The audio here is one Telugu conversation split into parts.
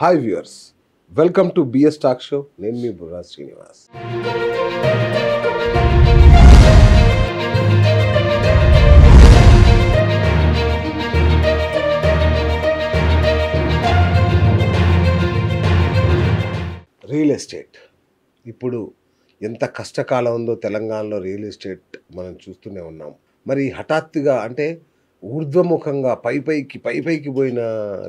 Hi viewers, welcome to BS talk show. నేను మీ బుర్రా శ్రీనివాస్. రియల్ ఎస్టేట్ ఇప్పుడు ఎంత కష్టకాలం ఉందో తెలంగాణలో రియల్ ఎస్టేట్ మనం చూస్తూనే ఉన్నాం. మరి హఠాత్తుగా అంటే ఊర్ధ్వముఖంగా పైపైకి పోయిన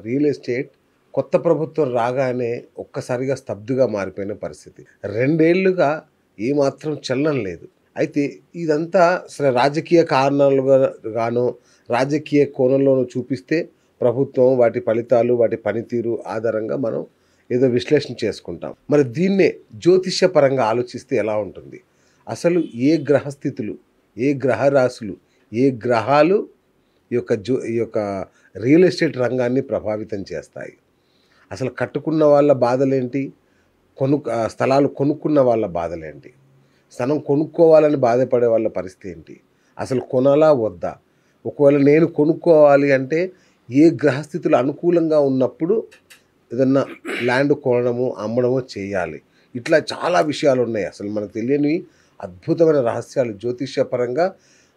రియల్ ఎస్టేట్ కొత్త ప్రభుత్వం రాగానే ఒక్కసారిగా స్తబ్దుగా మారిపోయిన పరిస్థితి. 2 ఏళ్లుగా ఏమాత్రం చలనం లేదు. అయితే ఇదంతా అసలు రాజకీయ కారణాలుగా గాను రాజకీయ కోణంలోనూ చూపిస్తే ప్రభుత్వం వాటి ఫలితాలు వాటి పనితీరు ఆధారంగా మనం ఏదో విశ్లేషణ చేసుకుంటాం. మరి దీన్నే జ్యోతిష్యపరంగా ఆలోచిస్తే ఎలా ఉంటుంది? అసలు ఏ గ్రహస్థితులు, ఏ గ్రహరాశులు, ఏ గ్రహాలు ఈ యొక్క రియల్ ఎస్టేట్ రంగాన్ని ప్రభావితం చేస్తాయి? అసలు కట్టుకున్న వాళ్ళ బాధలేంటి? స్థలాలు కొనుక్కున్న వాళ్ళ బాధలేంటి? స్థలం కొనుక్కోవాలని బాధపడే వాళ్ళ పరిస్థితి ఏంటి? అసలు కొనాలా వద్దా? ఒకవేళ నేను కొనుక్కోవాలి అంటే ఏ గ్రహస్థితులు అనుకూలంగా ఉన్నప్పుడు ఏదన్నా ల్యాండ్ కొనడము అమ్మడము చేయాలి. ఇట్లా చాలా విషయాలు ఉన్నాయి. అసలు మనకు తెలియని అద్భుతమైన రహస్యాలు జ్యోతిష్యపరంగా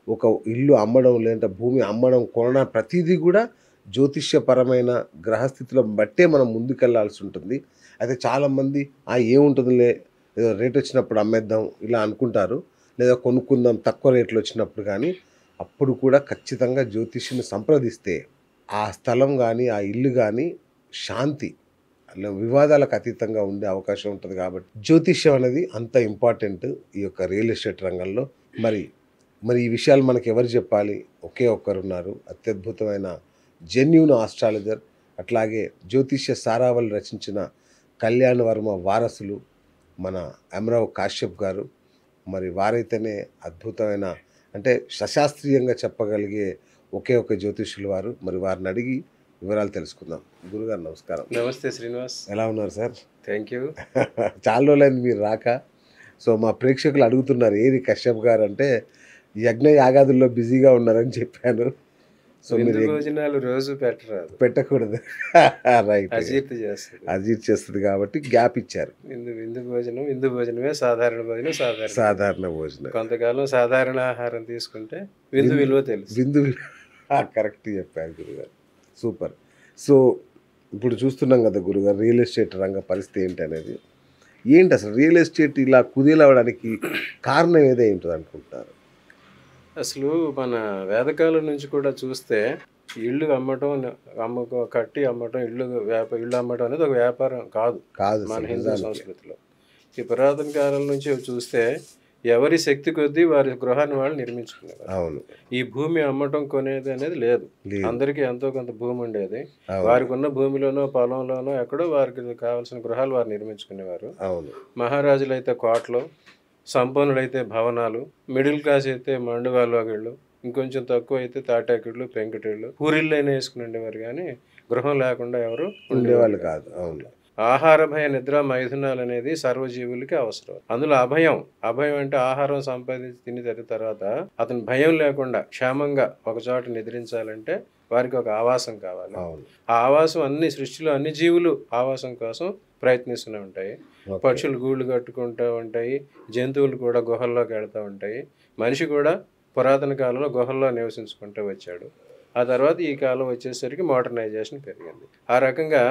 ఒక ఇల్లు అమ్మడం లేదంటే భూమి అమ్మడం కొనడం ప్రతిదీ కూడా జ్యోతిష్యపరమైన గ్రహస్థితులను బట్టే మనం ముందుకెళ్లాల్సి ఉంటుంది. అయితే చాలామంది ఏముంటుందిలే, ఏదో రేట్ వచ్చినప్పుడు అమ్మేద్దాం ఇలా అనుకుంటారు, లేదా కొనుక్కుందాం తక్కువ రేట్లు వచ్చినప్పుడు. కానీ అప్పుడు కూడా ఖచ్చితంగా జ్యోతిష్యుని సంప్రదిస్తే ఆ స్థలం కానీ ఆ ఇల్లు కానీ శాంతి వివాదాలకు అతీతంగా ఉండే అవకాశం ఉంటుంది. కాబట్టి జ్యోతిష్యం అనేది అంత ఇంపార్టెంట్ ఈ యొక్క రియల్ ఎస్టేట్ రంగంలో. మరి ఈ విషయాలు మనకి ఎవరు చెప్పాలి? ఒకే ఒక్కరున్నారు, అత్యద్భుతమైన జెన్యూన్ ఆస్ట్రాలజర్, అట్లాగే జ్యోతిష్య సారావళి రచించిన కళ్యాణ్ వర్మ వారసులు మన అమరావ్ కాశ్యప్ గారు. మరి వారైతేనే అద్భుతమైన అంటే సశాస్త్రీయంగా చెప్పగలిగే ఒకే ఒక జ్యోతిష్యులు వారు. మరి వారిని అడిగి వివరాలు తెలుసుకుందాం. గురుగారు నమస్కారం. నమస్తే శ్రీనివాస్. ఎలా ఉన్నారు సార్? Thank you. చాలా రోజులైంది మీరు రాక. సో మా ప్రేక్షకులు అడుగుతున్నారు ఏది కశ్యప్ గారు అంటే యజ్ఞ యాగాదుల్లో బిజీగా ఉన్నారని చెప్పాను. సో మీరు భోజనాలు రోజు పెట్టకూడదు, రైట్, అజీర్తి చేస్తుంది కాబట్టి గ్యాప్ ఇచ్చారు. విందు భోజనమే సాధారణ భోజనం. కొంతకాలం సాధారణ ఆహారం తీసుకుంటే విందు విలువ తెలుసు. కరెక్ట్ చెప్పారు గురుగారు, సూపర్. సో ఇప్పుడు చూస్తున్నాం కదా గురుగారు, రియల్ ఎస్టేట్ రంగ పరిస్థితి ఏంటి అనేది. ఏంటి అసలు రియల్ ఎస్టేట్ ఇలా కుదేలవడానికి కారణం ఏదో ఉంటుంది అనుకుంటున్నారు? అసలు మన వేదకాలం నుంచి కూడా చూస్తే ఇల్లు కట్టి అమ్మటం, ఇల్లు అమ్మటం అనేది ఒక వ్యాపారం కాదు మన హిందూ సంస్కృతిలో. ఈ పురాతన కాలం నుంచి చూస్తే ఎవరి శక్తి కొద్దీ వారి గృహాన్ని వాళ్ళు నిర్మించుకునేవారు. అవును. ఈ భూమి అమ్మటం కొనేది అనేది లేదు. అందరికీ ఎంతో కొంత భూమి ఉండేది. వారికి ఉన్న భూమిలోనో పొలంలోనో ఎక్కడో వారికి కావాల్సిన గృహాలు వారు నిర్మించుకునేవారు. మహారాజులు అయితే కోటలు, సంపన్నులైతే భవనాలు, మిడిల్ క్లాస్ అయితే మండువాళ్ళు, ఇంకొంచెం తక్కువ అయితే తాటాకిళ్ళు, పెంకుటిళ్ళు, పూరిళ్ళు అయినా వేసుకుని ఉండేవారు. కానీ గృహం లేకుండా ఎవరు ఉండేవాళ్ళు కాదు. అవును. ఆహార భయ నిద్ర మైథునాలు అనేది సర్వజీవులకి అవసరం. అందులో అభయం అంటే ఆహారం సంపాదించి తిని తర్వాత అతను భయం లేకుండా క్షేమంగా ఒక చోట నిద్రించాలంటే వారికి ఒక ఆవాసం కావాలి. ఆ ఆవాసం సృష్టిలో అన్ని జీవులు ఆవాసం కోసం ప్రయత్నిస్తూనే ఉంటాయి. పక్షులు గూళ్ళు కట్టుకుంటూ ఉంటాయి, జంతువులు కూడా గుహల్లోకి వెళ్తూ ఉంటాయి. మనిషి కూడా పురాతన కాలంలో గుహల్లో నివసించుకుంటూ వచ్చాడు. ఆ తర్వాత ఈ కాలం వచ్చేసరికి మోడర్నైజేషన్ పెరిగింది. ఆ రకంగా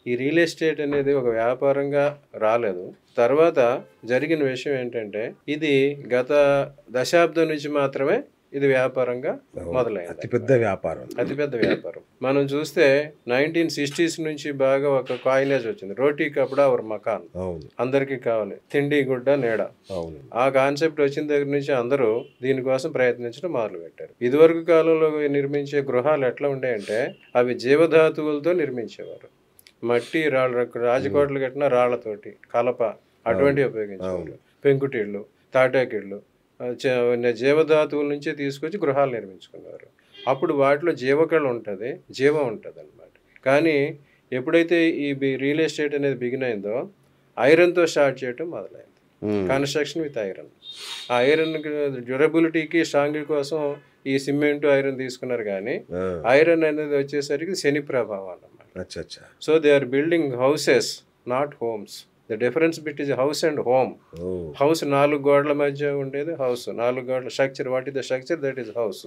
ఈ రియల్ ఎస్టేట్ అనేది ఒక వ్యాపారంగా రాలేదు. తర్వాత జరిగిన విషయం ఏంటంటే ఇది గత దశాబ్దం నుంచి మాత్రమే ఇది వ్యాపారంగా మొదలైంది. అతిపెద్ద వ్యాపారం. మనం చూస్తే 1960s నుంచి బాగా ఒక కాయినేజ్ వచ్చింది. రోటీ కపడా और మకాన్, అందరికీ కావాలి తిండి గుడ్డ నీడ. ఆ కాన్సెప్ట్ వచ్చిన దగ్గర నుంచి అందరూ దీనికోసం ప్రయత్నించడం మొదలు పెట్టారు. ఇదివరకు కాలంలో నిర్మించే గృహాలు ఎట్లా ఉండేయంటే అవి జీవధాతువులతో నిర్మించేవారు. మట్టి రాజకోటలు కట్టిన రాళ్లతోటి, కలప అటువంటివి ఉపయోగించేవారు. పెంకుటిళ్ళు, తాటాకిళ్ళు జీవధాతువుల నుంచి తీసుకొచ్చి గృహాలు నిర్మించుకున్నారు. అప్పుడు వాటిలో జీవం ఉంటుంది అన్నమాట. కానీ ఎప్పుడైతే ఈ రియల్ ఎస్టేట్ అనేది బిగిన్ అయిందో ఐరన్తో స్టార్ట్ చేయడం మొదలైంది. Construction with iron. ఆ ఐరన్ డ్యూరబిలిటీకి స్ట్రాంగ్ కోసం ఈ సిమెంట్ ఐరన్ తీసుకున్నారు. కానీ ఐరన్ అనేది వచ్చేసరికి శని ప్రభావం అన్నమాట. అచ్చా అచ్చా. So they are building houses, not homes. The difference between house and home. House 4 గోడల మధ్య ఉండేది హౌస్, 4 గోడల structure. What is the structure? That is house.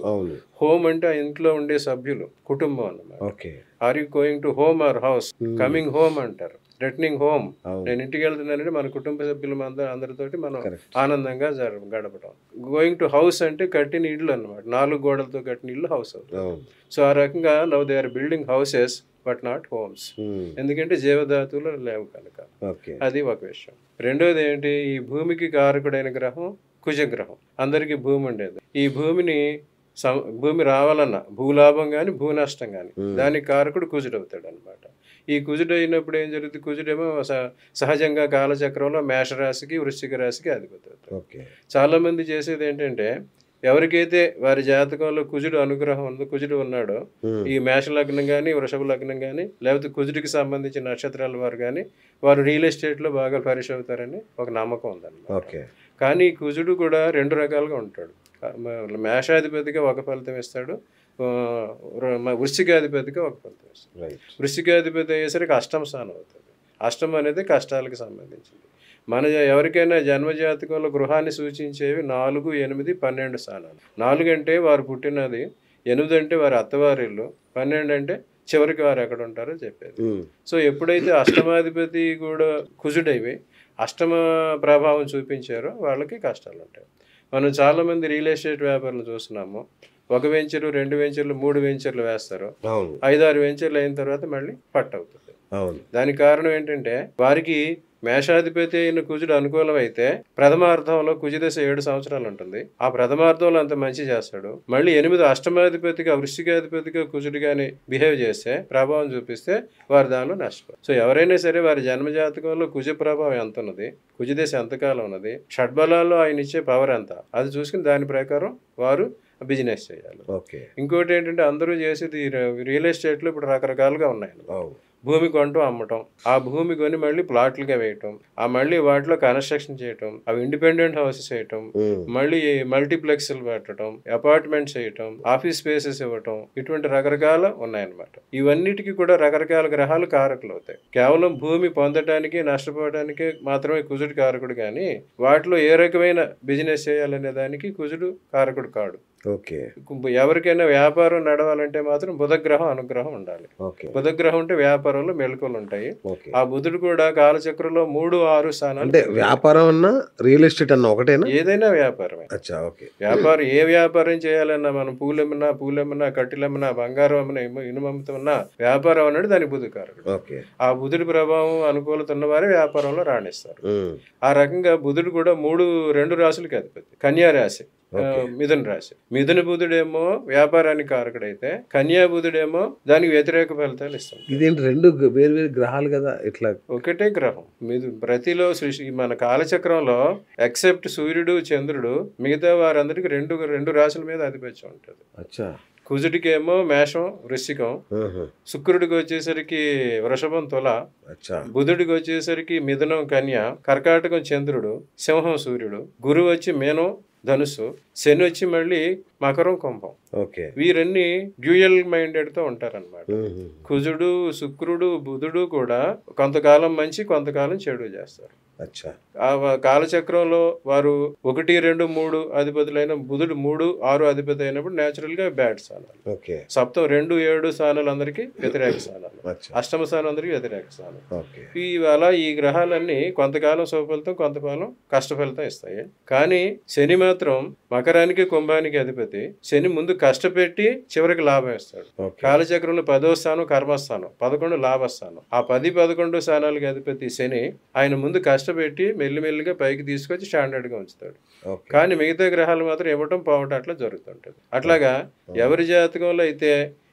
Home అంటే ఆ ఇంట్లో ఉండే సభ్యులు, కుటుంబం అన్నమాట. Are you going to home or house? Coming home అంటారు, రిటర్నింగ్ హోమ్. నేను ఇంటికి వెళ్తున్నానంటే మన కుటుంబ సభ్యులు అందరితోటి మనం ఆనందంగా గడపడం. గోయింగ్ టు హౌస్ అంటే కట్టిన ఇల్లు అన్నమాట, 4 గోడలతో కట్టిన ఇల్లు హౌస్ అవుతుంది. సో ఆ రకంగా now they are building houses but not homes. ఎందుకంటే జీవధాతువులు లేవు కనుక. అది ఒక విషయం. రెండోది ఏంటి, ఈ భూమికి కారకుడైన గ్రహం కుజగ్రహం. అందరికీ భూమి ఉండేది. ఈ భూమి రావాలన్నా భూలాభం కానీ భూ నష్టం కానీ దానికి కారకుడు కుజుడు అవుతాడు అనమాట. ఈ కుజుడు అయినప్పుడు ఏం జరుగుతుంది, కుజుడేమో సహజంగా కాలచక్రంలో మేషరాశికి వృశ్చిక రాశికి అధిపతి అవుతాడు. చాలా మంది చేసేది ఏంటంటే, ఎవరికైతే వారి జాతకంలో కుజుడు అనుగ్రహం ఉందో, కుజుడు ఉన్నాడో, ఈ మేష లగ్నం కానీ వృషభ లగ్నం కానీ లేకపోతే కుజుడికి సంబంధించిన నక్షత్రాల వారు కానీ వారు రియల్ ఎస్టేట్లో బాగా పరిచయం అవుతారని ఒక నమ్మకం ఉందన్నమాట. కానీ కుజుడు కూడా 2 రకాలుగా ఉంటాడు. మేషాధిపతిగా ఒక ఫలితం ఇస్తాడు, వృశ్చికాధిపతిగా ఒక ఫలితం ఇస్తాడు. వృశ్చికాధిపతి అయ్యేసరికి అష్టమ స్థానం అవుతుంది. అష్టం అనేది కష్టాలకు సంబంధించింది. మన ఎవరికైనా జన్మజాతకంలో గృహాన్ని సూచించేవి 4, 8, 12 స్థానాలు. 4 అంటే వారు పుట్టినది, 8 అంటే వారి అత్తవారిల్లు, 12 అంటే చివరికి వారు ఎక్కడ ఉంటారో చెప్పేది. సో ఎప్పుడైతే అష్టమాధిపతి కూడా కుజుడైవి అష్టమ ప్రభావం చూపించారో వాళ్ళకి కష్టాలు ఉంటాయి. మనం చాలామంది రియల్ ఎస్టేట్ వ్యాపారులు చూస్తున్నాము. 1 వెంచరు, 2 వెంచర్లు, 3 వెంచర్లు వేస్తారు. 5-6 వెంచర్లు అయిన తర్వాత మళ్ళీ పట్టు అవుతుంది. దానికి కారణం ఏంటంటే, వారికి మేషాధిపతి అయిన కుజుడు అనుకూలం అయితే ప్రథమార్థంలో కుజదశ 7 సంవత్సరాలు ఉంటుంది. ఆ ప్రథమార్థంలో అంత మంచి చేస్తాడు. మళ్ళీ 8 అష్టమాధిపతిగా వృశ్చికాధిపతిగా కుజుడు కానీ బిహేవ్ చేస్తే, ప్రభావం చూపిస్తే వారు దానిలో నష్టపోతారు. సో ఎవరైనా సరే వారి జన్మజాతకంలో కుజ ప్రభావం ఎంత ఉన్నది, కుజదశ ఎంతకాలం ఉన్నది, షడ్బలాల్లో ఆయన ఇచ్చే పవర్ ఎంత, అది చూసుకుని దాని ప్రకారం వారు బిజినెస్ చేయాలి. ఇంకోటి ఏంటంటే, అందరూ చేసేది రియల్ ఎస్టేట్లో ఇప్పుడు రకరకాలుగా ఉన్నాయి. భూమి కొంటూ అమ్మటం, ఆ భూమి కొని మళ్ళీ ప్లాట్లుగా వేయటం, ఆ మళ్ళీ వాటిలో కన్స్ట్రక్షన్ చేయటం, అవి ఇండిపెండెంట్ హౌసెస్ వేయటం, మళ్ళీ మల్టీప్లెక్స్లు పెట్టడం, అపార్ట్మెంట్స్ వేయటం, ఆఫీస్ స్పేసెస్ ఇవ్వటం, ఇటువంటి రకరకాల ఉన్నాయన్నమాట. ఇవన్నిటికీ కూడా రకరకాల గ్రహాలు కారకులు అవుతాయి. కేవలం భూమి పొందటానికి నష్టపోవడానికి మాత్రమే కుజుడు కారకుడు, కానీ వాటిలో ఏ రకమైన బిజినెస్ చేయాలనే దానికి కుజుడు కారకుడు కాడు. ఎవరికైనా వ్యాపారం నడవాలంటే మాత్రం బుధగ్రహం అనుగ్రహం ఉండాలి. బుధగ్రహం ఉంటే వ్యాపారంలో మెలకువలు ఉంటాయి. ఆ బుధుడు కూడా కాలచక్రంలో 3, 6 స్థానాలు. అంటే వ్యాపారం అన్నా రియల్ ఎస్టేట్ అన్నా ఒకటేనా? ఏదైనా వ్యాపారమే. వ్యాపారం ఏ వ్యాపారం చేయాలన్నా, మనం పూలెమ్మన్నా, కట్టెలమ్మన్నా, బంగారం అమ్మన్నా, ఇనుమమ్మన్నా, వ్యాపారం అన్నాడు దాని బుధుడు కారకుడు. ఆ బుధుడి ప్రభావం అనుకూలత ఉన్న వారే వ్యాపారంలో రాణిస్తారు. ఆ రకంగా బుధుడు కూడా 2 రాశులకి అధిపతి. కన్యా రాశి, మిథున రాశి. మిథున బుధుడేమో వ్యాపారానికి కారకుడైతే, కన్యా బుధుడేమో దానికి వ్యతిరేక ఫలితాలు ఇస్తాడు. ఇదేంటి 2 వేరు వేరు గ్రహాలు కదా? ఇట్లా ఒకటే గ్రహం. ప్రతిలో మన కాలచక్రంలో ఎక్సెప్ట్ సూర్యుడు, చంద్రుడు, మిగతా వారందరికి 2 రాశుల మీద ఆధిపత్యం ఉంటుంది. కుజుడికేమో మేషం, వృశ్చికం, శుక్రుడికి వచ్చేసరికి వృషభం, తుల, బుధుడికి వచ్చేసరికి మిథునం, కన్య, కర్కాటకం చంద్రుడు, సింహం సూర్యుడు, గురువు వచ్చి మీనం, ధనుసు, శని వచ్చి మళ్ళీ మకరం, కుంభం. వీరన్నీ డ్యూయల్ మైండెడ్ తో ఉంటారన్నమాట. కుజుడు, శుక్రుడు, బుధుడు కూడా కొంతకాలం మంచి, కొంతకాలం చెడు చేస్తారు. ఆ కాలచక్రంలో వారు 1, 2, 3 అధిపతులైన బుధుడు 3, 6 అధిపతి అయినప్పుడు నేచురల్ గా బ్యాడ్ స్థానాలు. సప్తం 2, 7 స్థానాలు అందరికి వ్యతిరేక స్థానాలు, అష్టమ స్థానం అందరికి వ్యతిరేక స్థానం. అలా ఈ గ్రహాలన్నీ కొంతకాలం శుభఫలితం, కొంతకాలం కష్ట ఫలితం ఇస్తాయి. కానీ శని మాత్రం మకరానికి, కుంభానికి అధిపతి. శని ముందు కష్టపెట్టి చివరికి లాభం ఇస్తాడు. కాలచక్రంలో 10వ స్థానం కర్మస్థానం, 11 లాభస్థానం. ఆ 10, 11 స్థానాలకి అధిపతి శని ఆయన ముందు కష్టపెట్టి మెల్లిమెల్లిగా పైకి తీసుకొచ్చి స్టాండర్డ్ గా ఉంచుతాడు. కానీ మిగతా గ్రహాలు మాత్రం ఇవ్వటం పోవటం అట్లా జరుగుతుంటది. అట్లాగా ఎవరి జాతకంలో అయితే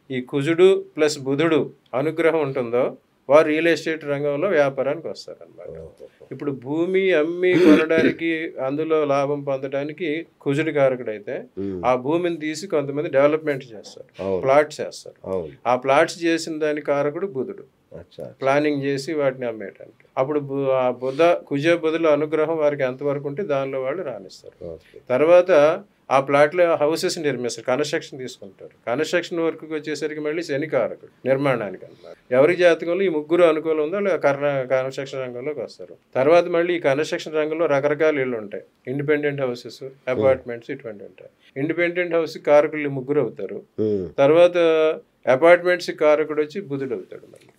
ఈ కుజుడు ప్లస్ బుధుడు అనుగ్రహం ఉంటుందో వారు రియల్ ఎస్టేట్ రంగంలో వ్యాపారానికి వస్తారన్నమాట. ఇప్పుడు భూమి అమ్మి కొనడానికి, అందులో లాభం పొందడానికి కుజుడు కారకుడైతే, ఆ భూమిని తీసి కొంతమంది డెవలప్మెంట్ చేస్తారు, ప్లాట్స్ చేస్తారు. ఆ ప్లాట్స్ చేసిన దాని కారకుడు బుధుడు. ప్లానింగ్ చేసి వాటిని అమ్మేయడానికి. అప్పుడు కుజ బుధుల అనుగ్రహం వారికి ఎంతవరకు ఉంటే దానిలో వాళ్ళు రాణిస్తారు. తర్వాత ఆ ప్లాట్లో హౌసెస్ నిర్మిస్తారు, కన్స్ట్రక్షన్ తీసుకుంటారు. కన్స్ట్రక్షన్ వర్క్కి వచ్చేసరికి మళ్ళీ శని కారకుడు నిర్మాణానికి అన్నమాట. ఎవరి జాతకంలో ఈ ముగ్గురు అనుకూలం ఉందో కన్స్ట్రక్షన్ రంగంలోకి వస్తారు. తర్వాత మళ్ళీ ఈ కన్స్ట్రక్షన్ రంగంలో రకరకాల ఇళ్ళు ఉంటాయి, ఇండిపెండెంట్ హౌసెస్, అపార్ట్మెంట్స్ ఇటువంటి ఉంటాయి. ఇండిపెండెంట్ హౌస్ కారకులు ముగ్గురు అవుతారు. తర్వాత అపార్ట్మెంట్స్ కారకుడు వచ్చి బుధుడు అవుతాడు. మళ్ళీ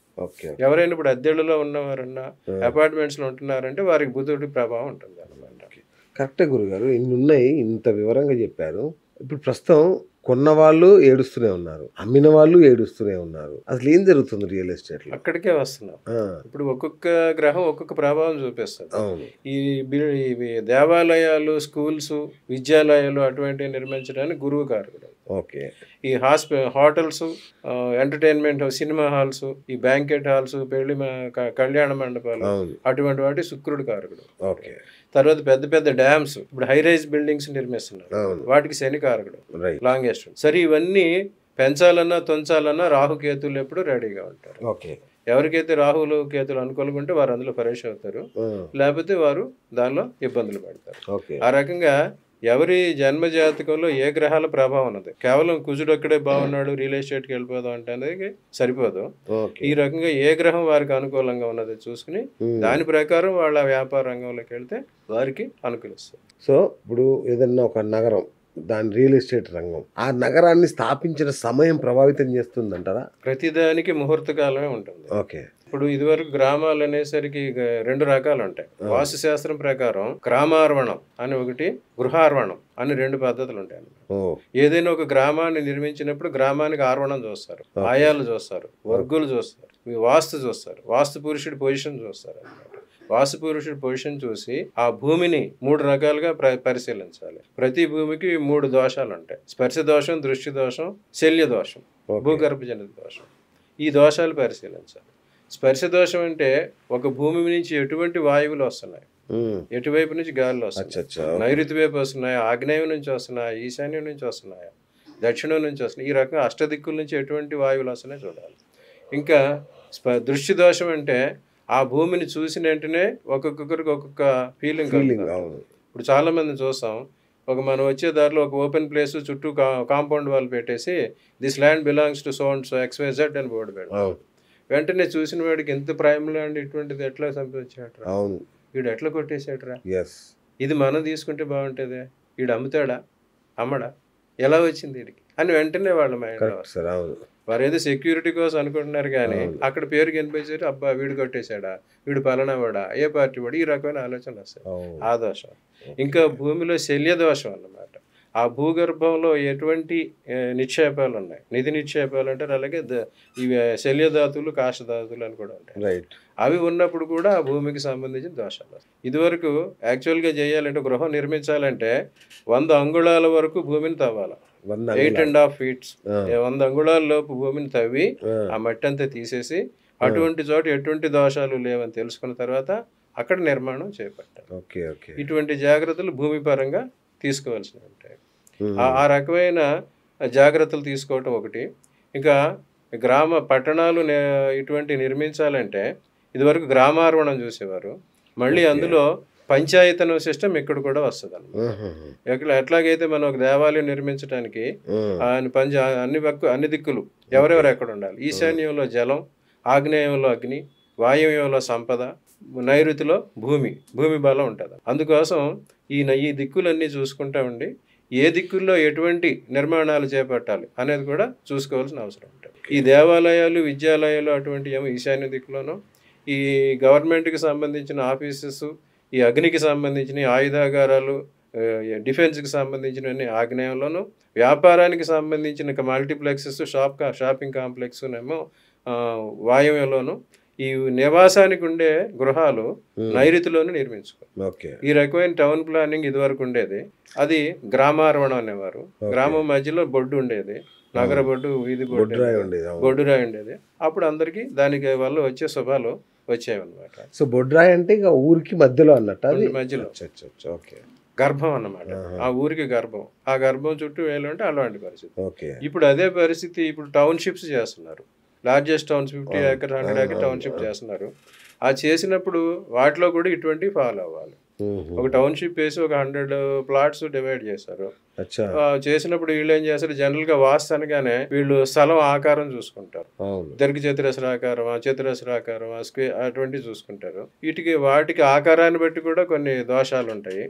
ఎవరైనా ఇప్పుడు అద్దెళ్లలో ఉన్నవారన్నా అపార్ట్మెంట్స్లో ఉంటున్నారంటే వారికి బుధుడి ప్రభావం ఉంటుంది అన్నమాట. కరెక్టే గురుగారు, ఇన్ని ఉన్నాయి, ఇంత వివరంగా చెప్పారు. ఇప్పుడు ప్రస్తుతం కొన్న వాళ్ళు ఏడుస్తూనే ఉన్నారు, అమ్మిన వాళ్ళు ఏడుస్తూనే ఉన్నారు. అసలు ఏం జరుగుతుంది రియల్ ఎస్టేట్ లో? అక్కడికే వస్తున్నాం. ఇప్పుడు ఒక్కొక్క గ్రహం ఒక్కొక్క ప్రభావం చూపిస్తుంది. ఈ దేవాలయాలు, స్కూల్స్, విద్యాలయాలు అటువంటివి నిర్మించడానికి గురువు కారకుడు. ఓకే. ఈ హోటల్స్, ఎంటర్టైన్మెంట్, సినిమా హాల్స్, ఈ బ్యాంకెట్ హాల్స్, పెళ్లి కళ్యాణ మండపాలు, అటువంటి వాటి శుక్రుడు కారకుడు. ఓకే. తర్వాత పెద్ద పెద్ద డ్యామ్స్, ఇప్పుడు హై రైజ్ బిల్డింగ్స్ నిర్మిస్తున్నారు, వాటికి శని కారకుడు, లాంగెస్ట్. సరే, ఇవన్నీ పెంచాలన్నా తొంచాలన్నా రాహుకేతులు ఎప్పుడు రెడీగా ఉంటారు. ఓకే. ఎవరికైతే రాహులు కేతులు అనుకూలంగా వారు అందులో పరీక్ష అవుతారు, లేకపోతే వారు దానిలో ఇబ్బందులు పడతారు. ఆ రకంగా ఎవరి జన్మ జాతకంలో ఏ గ్రహాల ప్రభావం ఉన్నది. కేవలం కుజుడు ఒక్కడే బాగున్నాడు రియల్ ఎస్టేట్కి వెళ్ళిపోదాం అంటే అనేది సరిపోదు. ఈ రకంగా ఏ గ్రహం వారికి అనుకూలంగా ఉన్నది చూసుకుని దాని ప్రకారం వాళ్ళ వ్యాపార రంగంలోకి వెళ్తే వారికి అనుకూలిస్తుంది. సో ఇప్పుడు ఏదన్నా ఒక నగరం, దాని రియల్ ఎస్టేట్ రంగం, ఆ నగరాన్ని స్థాపించిన సమయం ప్రభావితం చేస్తుందంటారా? ప్రతిదానికి ముహూర్త కాలమే ఉంటుంది. ఓకే. ఇప్పుడు ఇదివరకు గ్రామాలు అనేసరికి 2 రకాలు ఉంటాయి. వాస్తు శాస్త్రం ప్రకారం గ్రామార్వణం అని ఒకటి, గృహార్వణం అని 2 పద్ధతులు ఉంటాయి. ఏదైనా ఒక గ్రామాన్ని నిర్మించినప్పుడు గ్రామానికి ఆర్వణం చూస్తారు, ఆయాలు చూస్తారు, వర్గులు చూస్తారు, వాస్తు చూస్తారు, వాస్తు పురుషుడి పొజిషన్ చూస్తారు అన్నమాట. వాస్తు పురుషుడి పొజిషన్ చూసి ఆ భూమిని 3 రకాలుగా పరిశీలించాలి. ప్రతి భూమికి 3 దోషాలు ఉంటాయి: స్పర్శ దోషం, దృష్టి దోషం, శల్య దోషం, భూగర్భజనిత దోషం. ఈ దోషాలు పరిశీలించాలి. స్పర్శ దోషం అంటే ఒక భూమి నుంచి ఎటువంటి వాయువులు వస్తున్నాయి, ఎటువైపు నుంచి గాలులు వస్తున్నాయి, నైరుతి వైపు వస్తున్నాయి, ఆగ్నేయం నుంచి వస్తున్నాయి, ఈశాన్యం నుంచి వస్తున్నాయి, దక్షిణం నుంచి వస్తున్నాయి, ఈ రకంగా అష్టదిక్కుల నుంచి ఎటువంటి వాయువులు వస్తున్నాయి చూడాలి. ఇంకా దృష్టి దోషం అంటే ఆ భూమిని చూసిన వెంటనే ఒక్కొక్కరికి ఒక్కొక్క ఫీలింగ్. ఇప్పుడు చాలా మంది చూస్తాం, మనం వచ్చే దారిలో ఒక ఓపెన్ ప్లేస్ చుట్టూ కాంపౌండ్ వాళ్ళు పెట్టేసి this land belongs to so and so XYZ అని బోర్డు పెడతాం. వెంటనే చూసిన వాడికి ఎంత ప్రైమ్ ల్యాండ్ ఇటువంటిది ఎట్లా సంపాదించాడరా, వీడు ఎట్లా కొట్టేసాడరా, ఇది మనం తీసుకుంటే బాగుంటుంది, వీడు అమ్ముతాడా అమ్మడా, ఎలా వచ్చింది వీడికి అని వెంటనే వాళ్ళ మైండ్. వారు ఏదో సెక్యూరిటీ కోసం అనుకుంటున్నారు కానీ అక్కడ పేరు కనిపించారు, అబ్బా వీడు కొట్టేశాడా, వీడు పలానా వాడా, ఏ పార్టీ వాడు, ఈ రకమైన ఆలోచన వస్తాయి. ఆ దోషం. ఇంకా భూమిలో శల్య దోషం అన్నమాట. ఆ భూగర్భంలో ఎటువంటి నిక్షేపాలు ఉన్నాయి, నిధి నిక్షేపాలు అంటారు, అలాగే ఇవి శల్యధాతులు, కాష్టధాతులు అని కూడా ఉంటాయి. అవి ఉన్నప్పుడు కూడా ఆ భూమికి సంబంధించిన దోషాలు. ఇదివరకు యాక్చువల్గా చేయాలంటే, గృహం నిర్మించాలంటే 100 అంగుళాల వరకు భూమిని తవ్వాలి, 8.5 feet, 100 అంగుళాల లోపు భూమిని తవ్వి ఆ మట్టి అంతా తీసేసి అటువంటి చోట ఎటువంటి దోషాలు లేవని తెలుసుకున్న తర్వాత అక్కడ నిర్మాణం చేపట్టాలి. ఇటువంటి జాగ్రత్తలు భూమి పరంగా తీసుకోవాల్సినవి ఉంటాయి. ఆ రకమైన జాగ్రత్తలు తీసుకోవటం ఒకటి. ఇంకా పట్టణాలు ఇటువంటి నిర్మించాలంటే ఇదివరకు గ్రామార్వణం చూసేవారు, మళ్ళీ అందులో పంచాయతన సిస్టమ్ ఇక్కడ కూడా వస్తుంది అన్నమాట. ఎట్లాగైతే మనం ఒక దేవాలయం నిర్మించడానికి అన్ని దిక్కులు ఎవరెవరు ఎక్కడ ఉండాలి, ఈశాన్యంలో జలం, ఆగ్నేయంలో అగ్ని, వాయువ్యంలో సంపద, నైరుతిలో భూమి బలం ఉంటుంది. అందుకోసం ఈ దిక్కులన్నీ చూసుకుంటా ఉండి ఏ దిక్కుల్లో ఎటువంటి నిర్మాణాలు చేపట్టాలి అనేది కూడా చూసుకోవాల్సిన అవసరం ఉంటుంది. ఈ దేవాలయాలు, విద్యాలయాలు అటువంటి ఏమో ఈశాన్య దిక్కులోనూ, ఈ గవర్నమెంట్కి సంబంధించిన ఆఫీసెస్, ఈ అగ్నికి సంబంధించిన ఆయుధాగారాలు, డిఫెన్స్కి సంబంధించినవన్నీ ఆగ్నేయంలోను, వ్యాపారానికి సంబంధించిన మల్టీప్లెక్సెస్, షాపింగ్ కాంప్లెక్స్ ఏమో వాయువ్యంలోను, ఈ నివాసానికి ఉండే గృహాలు నైరుతిలోనే నిర్మించుకోవాలి. ఈ రకమైన టౌన్ ప్లానింగ్ ఇదివరకు ఉండేది, అది గ్రామార్వణం అనేవారు. గ్రామం మధ్యలో బొడ్డు ఉండేది, నగర బొడ్డు, వీధి బొడ్డురాయి ఉండేది. అప్పుడు అందరికి దానికి వల్ల వచ్చే శుభాలు వచ్చేవన్నమాట. సో బొడ్రాయి అంటే ఇక ఊరికి మధ్యలో అన్నట్టు, మధ్యలో గర్భం అన్నమాట. ఆ ఊరికి గర్భం, ఆ గర్భం చుట్టూ వేయాలంటే అలాంటి పరిస్థితి. ఇప్పుడు అదే పరిస్థితి ఇప్పుడు టౌన్షిప్స్ చేస్తున్నారు. Largest towns 50 acres 100 acre township చేస్తున్నారు. ఆ చేసినప్పుడు వాటిలో కూడా ఇటువంటి ఫాలో అవ్వాలి. ఒక టౌన్షిప్ వేసి ఒక 100 plots డివైడ్ చేశారు. చేసినప్పుడు వీళ్ళు ఏం చేస్తారు, జనరల్ గా వాస్తు అనగానే వీళ్ళు స్థలం ఆకారం చూసుకుంటారు, దీర్ఘ చతురస్రాకారం, చతురస్రాకారం, స్క్వేర్ అటువంటివి చూసుకుంటారు. వాటికి ఆకారాన్ని బట్టి కూడా కొన్ని దోషాలు ఉంటాయి.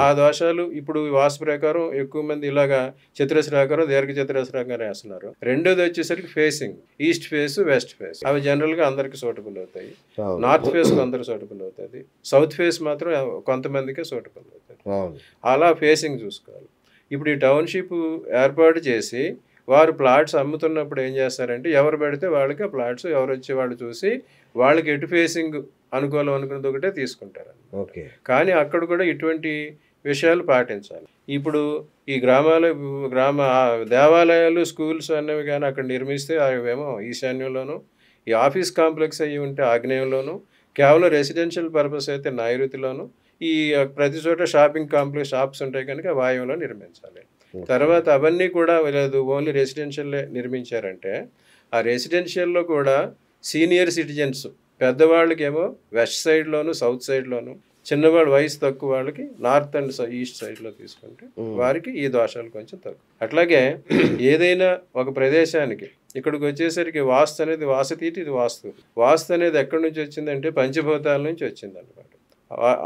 ఆ దోషాలు ఇప్పుడు వాస్తు ప్రకారం ఎక్కువ మంది ఇలాగా చతురస్రాకారం, దీర్ఘ చతురస్రాకారం వేస్తున్నారు. రెండోది వచ్చేసరికి facing, east face, west face. అవి జనరల్ గా అందరికి సూటబుల్ అవుతాయి. నార్త్ ఫేస్ అందరికి సూటబుల్ అవుతుంది, సౌత్ ఫేస్ మాత్రం కొంతమందికే సూటబుల్ అవుతుంది. అలా ఫేసింగ్ చూసుకోవాలి. ఇప్పుడు ఈ టౌన్షిప్ ఏర్పాటు చేసి వారు ప్లాట్స్ అమ్ముతున్నప్పుడు ఏం చేస్తారంటే, ఎవరు పెడితే వాళ్ళకి ఆ ప్లాట్స్ ఎవరు వచ్చి వాళ్ళు చూసి వాళ్ళకి ఎటు ఫేసింగ్ అనుకూలం అనుకున్నది ఒకటే తీసుకుంటారు. కానీ అక్కడ కూడా ఇటువంటి విషయాలు పాటించాలి. ఇప్పుడు ఈ గ్రామ దేవాలయాలు, స్కూల్స్ అనేవి కానీ అక్కడ నిర్మిస్తే అవేమో ఈశాన్యంలోను, ఈ ఆఫీస్ కాంప్లెక్స్ అయ్యి ఉంటే ఆగ్నేయంలోను, కేవలం రెసిడెన్షియల్ పర్పస్ అయితే నైరుతిలోను, ఈ ప్రతి చోట షాపింగ్ కాంప్లెక్స్ షాప్స్ ఉంటాయి కనుక వాయువులో నిర్మించాలి. తర్వాత అవన్నీ కూడా లేదు ఓన్లీ రెసిడెన్షియల్లే నిర్మించారంటే, ఆ రెసిడెన్షియల్లో కూడా సీనియర్ సిటిజన్స్ పెద్దవాళ్ళకేమో వెస్ట్ సైడ్లోను, సౌత్ సైడ్లోను, చిన్నవాళ్ళు వయసు తక్కువ వాళ్ళకి నార్త్ అండ్ ఈస్ట్ సైడ్లో తీసుకుంటే వారికి ఈ దోషాలు కొంచెం తక్కువ. అట్లాగే ఏదైనా ఒక ప్రదేశానికి ఇక్కడికి వచ్చేసరికి వాస్తు అనేది వాసతీటి, ఇది వాస్తు అనేది ఎక్కడి నుంచి వచ్చిందంటే పంచభూతాల నుంచి వచ్చింది అనమాట.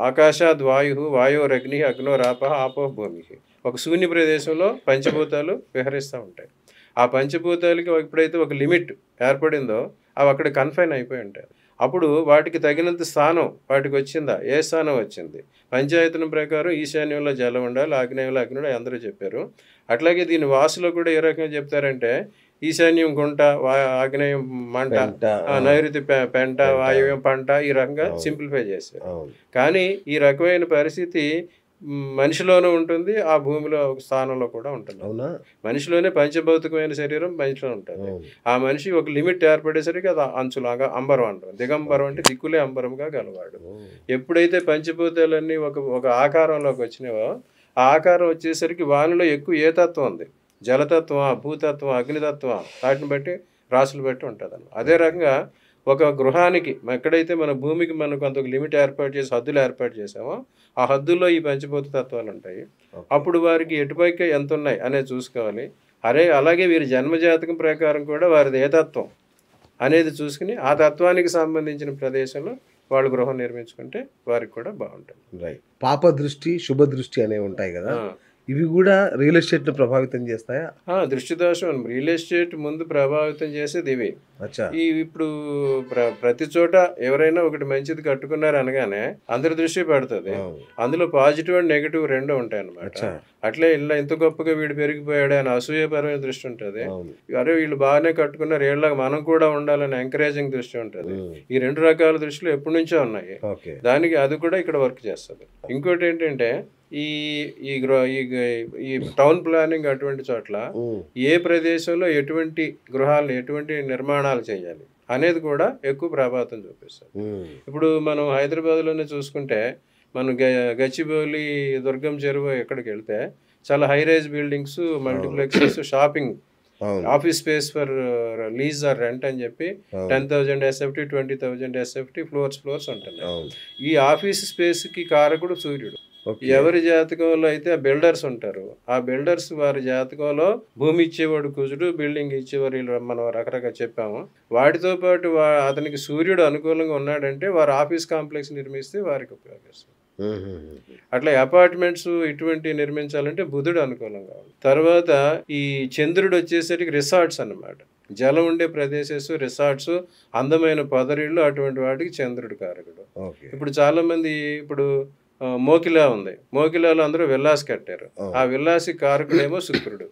ఆకాశాద్ వాయు, వాయోరగ్ని, అగ్నోరాప, ఆపో భూమి. ఒక శూన్య ప్రదేశంలో పంచభూతాలు విహరిస్తూ ఉంటాయి. ఆ పంచభూతాలకి ఎప్పుడైతే ఒక లిమిట్ ఏర్పడిందో అవి అక్కడ కన్ఫైన్ అయిపోయి ఉంటాయి. అప్పుడు వాటికి తగినంత స్థానం వాటికి వచ్చిందా, ఏ స్థానం వచ్చింది? పంచాయతనం ప్రకారం ఈశాన్యంలో జలం ఉండాలి, ఆగ్నేయంలో అగ్ని అందరూ చెప్పారు. అట్లాగే దీని వాసులో కూడా ఏ రకంగా చెప్తారంటే, ఈశాన్యం గుంట, ఆగ్నేయం మంట, నైరుతి పెంట, వాయువ్యం పంట, ఈ రకంగా సింప్లిఫై చేశారు. కానీ ఈ రకమైన పరిస్థితి మనిషిలోనూ ఉంటుంది, ఆ భూమిలో ఒక స్థానంలో కూడా ఉంటుంది. మనిషిలోనే పంచభౌతికమైన శరీరం మనిషిలో ఉంటుంది. ఆ మనిషి ఒక లిమిట్ ఏర్పడేసరికి అది అంచులాగా అంబరం అంటారు. దిగంబరం అంటే దిక్కులే అంబరంగా గలవాడు. ఎప్పుడైతే పంచభూతాలన్నీ ఒక ఆకారంలోకి వచ్చినావో, ఆ ఆకారం వచ్చేసరికి వానిలో ఎక్కువ ఏ తత్వం ఉంది, జలతత్వం, భూతత్వం, అగ్నితత్వం, వాటిని బట్టి రాసులు బట్టి ఉంటుంది. అదే రకంగా ఒక గృహానికి ఎక్కడైతే మన భూమికి మనం కొంత లిమిట్ ఏర్పాటు చేసి హద్దులు ఏర్పాటు చేసామో, ఆ హద్దుల్లో ఈ పంచభూత తత్వాలు ఉంటాయి. అప్పుడు వారికి ఎటుపైకి ఎంత ఉన్నాయి అనేది చూసుకోవాలి. అలాగే వీరి జన్మజాతకం ప్రకారం కూడా వారిది ఏ తత్వం అనేది చూసుకుని ఆ తత్వానికి సంబంధించిన ప్రదేశంలో వాళ్ళు గృహం నిర్మించుకుంటే వారికి కూడా బాగుంటుంది. పాప దృష్టి, శుభ దృష్టి అనేవి ఉంటాయి కదా, ఇవి కూడా రియల్ ఎస్టేట్ను ప్రభావితం చేస్తాయా? దృష్టి దోషం రియల్ ఎస్టేట్ ముందు ప్రభావితం చేసేది ఇవి. ఇప్పుడు ప్రతి చోట ఎవరైనా ఒకటి మంచిది కట్టుకున్నారు అనగానే అందరి దృష్టి పడుతుంది. అందులో పాజిటివ్ అండ్ నెగిటివ్ రెండు ఉంటాయి అన్నమాట. అట్లే ఇలా ఇంత గొప్పగా వీడు పెరిగిపోయాడు అని అసూయపరమైన దృష్టి ఉంటుంది. అరే వీళ్ళు బాగానే కట్టుకున్నారు, వీళ్ళకి మనం కూడా ఉండాలని ఎంకరేజింగ్ దృష్టి ఉంటుంది. ఈ రెండు రకాల దృష్టిలు ఎప్పటి నుంచో ఉన్నాయి. దానికి అది కూడా ఇక్కడ వర్క్ చేస్తుంది. ఇంకోటి ఏంటంటే ఈ టౌన్ ప్లానింగ్ అటువంటి చోట్ల ఏ ప్రదేశంలో ఎటువంటి గృహాలు, ఎటువంటి నిర్మాణాలు చేయాలి అనేది కూడా ఎక్కువ ప్రభావితం చూపిస్తుంది. ఇప్పుడు మనం హైదరాబాద్లోనే చూసుకుంటే, మనం గచ్చిబౌలి, దుర్గం చెరువు ఎక్కడికి వెళ్తే చాలా high rise buildings, multiplexes, shopping, office space for lease or rent అని చెప్పి 10,000 SFT, 20,000 SFT ఫ్లోర్స్ ఉంటున్నాయి. ఈ ఆఫీస్ స్పేస్కి కారకుడు సూర్యుడు. ఎవరి జాతకంలో అయితే ఆ బిల్డర్స్ ఉంటారు, ఆ బిల్డర్స్ వారి జాతకంలో భూమి ఇచ్చేవాడు కుజుడు, బిల్డింగ్ ఇచ్చేవారు మనం రకరకాల చెప్పాము. వాటితో పాటు అతనికి సూర్యుడు అనుకూలంగా ఉన్నాడంటే వారు ఆఫీస్ కాంప్లెక్స్ నిర్మిస్తే వారికి ఉపయోగిస్తారు. అట్లా అపార్ట్మెంట్స్ ఇటువంటి నిర్మించాలంటే బుధుడు అనుకూలంగా ఉంది. తర్వాత ఈ చంద్రుడు వచ్చేసరికి రిసార్ట్స్ అన్నమాట. జలం ఉండే ప్రదేశస్, రిసార్ట్స్, అందమైన పొదరిళ్ళు, అటువంటి వాటికి చంద్రుడు కారకుడు. ఇప్పుడు చాలా మంది ఇప్పుడు మోకిలా ఉంది, మోకిలాలో అందరూ విల్లాస్ కట్టారు. ఆ విల్లాసి కారకుడేమో శుక్రుడు.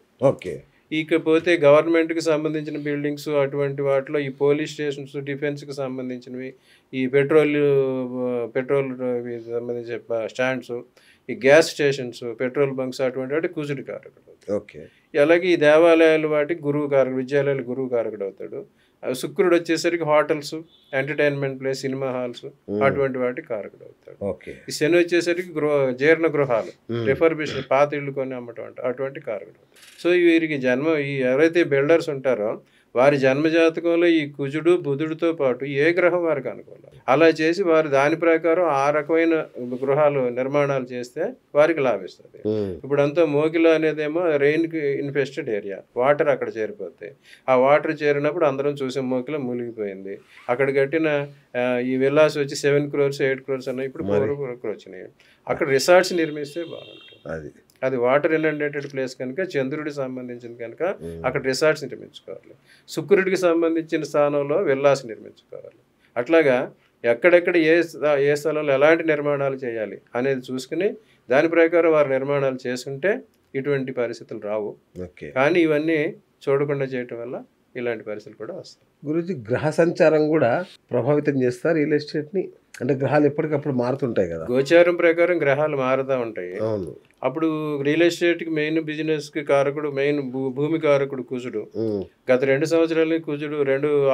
ఇకపోతే గవర్నమెంట్కి సంబంధించిన బిల్డింగ్స్ అటువంటి వాటిలో ఈ పోలీస్ స్టేషన్స్, డిఫెన్స్కి సంబంధించినవి, ఈ పెట్రోల్ సంబంధించిన స్టాండ్స్, ఈ గ్యాస్ స్టేషన్స్, పెట్రోల్ బంక్స్, అటువంటి వాటి కుజుడు కారకుడు. అలాగే ఈ దేవాలయాలు వాటికి గురువు కారకుడు, విద్యాలయాలు గురువు కారకుడు అవుతాడు. శుక్రుడు వచ్చేసరికి hotels, entertainment place, cinema halls, అటువంటి వాటికి కారకుడు అవుతాడు. ఈ శని వచ్చేసరికి జీర్ణ గృహాలు, రిఫర్బిషన్, పాత ఇళ్ళు కొని అమ్మటం అటువంటి కారకుడు అవుతాడు. సో వీరికి ఎవరైతే బిల్డర్స్ ఉంటారో వారి జన్మజాతకంలో ఈ కుజుడు బుధుడితో పాటు ఏ గ్రహం వారికి అనుకూలం, అలా చేసి వారు దాని ప్రకారం ఆ రకమైన గృహాలు నిర్మాణాలు చేస్తే వారికి లాభిస్తుంది. ఇప్పుడంతా మోకిల అనేదేమో రెయిన్ ఇన్ఫెస్టెడ్ ఏరియా, వాటర్ అక్కడ చేరిపోతాయి. ఆ వాటర్ చేరినప్పుడు అందరం చూసే మోకిల మూలిగిపోయింది. అక్కడ కట్టిన ఈ విల్లాస్ వచ్చి 7 crores 8 crores అన్నాయి, ఇప్పుడు 4 crores వచ్చినాయి. అక్కడ రిసార్ట్స్ నిర్మిస్తే బాగుంటుంది. అది వాటర్ ఇన్లండేటెడ్ ప్లేస్ కనుక, చంద్రుడికి సంబంధించింది కనుక అక్కడ రిసార్ట్స్ నిర్మించుకోవాలి. శుక్రుడికి సంబంధించిన స్థానంలో విల్లాస్ నిర్మించుకోవాలి. అట్లాగా ఎక్కడెక్కడ ఏ స్థలంలో ఎలాంటి నిర్మాణాలు చేయాలి అనేది చూసుకుని దాని ప్రకారం వారు నిర్మాణాలు చేసుకుంటే ఇటువంటి పరిస్థితులు రావు. కానీ ఇవన్నీ చూడకుండా చేయటం వల్ల ఇలాంటి పరిస్థితులు కూడా వస్తాయి. గురించి గ్రహ సంచారం కూడా ప్రభావితం చేస్తారు రియల్ ఎస్టేట్ని. అంటే గ్రహాలు ఎప్పటికప్పుడు మారుతుంటాయి కదా, గోచారం ప్రకారం గ్రహాలు మారుతూ ఉంటాయి. అప్పుడు రియల్ ఎస్టేట్కి మెయిన్ బిజినెస్కి కారకుడు, మెయిన్ భూమి కారకుడు కుజుడు. గత 2 సంవత్సరాల కుజుడు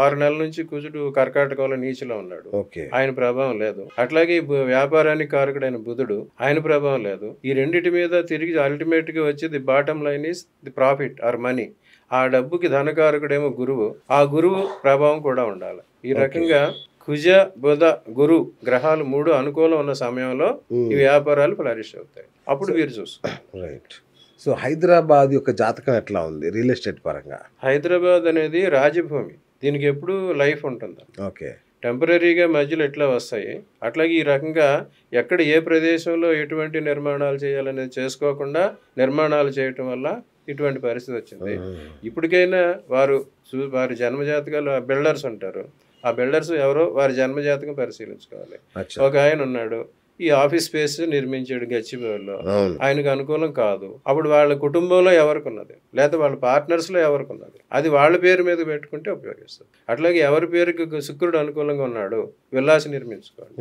6 నెలల నుంచి కుజుడు కర్కాటకంలో నీచులో ఉన్నాడు, ఆయన ప్రభావం లేదు. అట్లాగే వ్యాపారానికి కారకుడైన బుధుడు, ఆయన ప్రభావం లేదు. ఈ రెండింటి మీద తిరిగి అల్టిమేట్ గా వచ్చి the bottom line is the profit or money. ఆ డబ్బుకి ధనకారకుడేమో గురువు, ఆ గురువు ప్రభావం కూడా ఉండాలి. ఈ రకంగా కుజ బుధ గురు గ్రహాలు 3 అనుకూలం ఉన్న సమయంలో ఈ వ్యాపారాలు ఫ్లరిష్ అవుతాయి. అప్పుడు వీరు చూస్తారు. రైట్. సో హైదరాబాద్ యొక్క జాతకం ఎట్లా ఉంది రియల్ ఎస్టేట్ పరంగా? హైదరాబాద్ అనేది రాజభూమి, దీనికి ఎప్పుడు లైఫ్ ఉంటుంది. ఓకే. టెంపరీగా మధ్యలో ఎట్లా వస్తాయి, అట్లాగే ఈ రకంగా ఎక్కడ ఏ ప్రదేశంలో ఎటువంటి నిర్మాణాలు చేయాలనేది చేసుకోకుండా నిర్మాణాలు చేయటం వల్ల ఇటువంటి పరిస్థితి వచ్చింది. ఇప్పటికైనా వారి జన్మజాతకాలు బిల్డర్స్ ఉంటారు, ఆ బిల్డర్స్ ఎవరో వారి జన్మజాతకం పరిశీలించుకోవాలి. ఒక ఆయన ఉన్నాడు, ఈ ఆఫీస్ స్పేస్ నిర్మించాడు గచ్చిబౌలిలో, ఆయనకు అనుకూలం కాదు. అప్పుడు వాళ్ళ కుటుంబంలో ఎవరికి ఉన్నది, లేదా వాళ్ళ పార్ట్నర్స్ లో ఎవరికి ఉన్నది, అది వాళ్ళ పేరు మీద పెట్టుకుంటే ఉపయోగిస్తుంది. అట్లాగే ఎవరి పేరుకి శుక్రుడు అనుకూలంగా ఉన్నాడు విల్లాస్ నిర్మించుకోండి,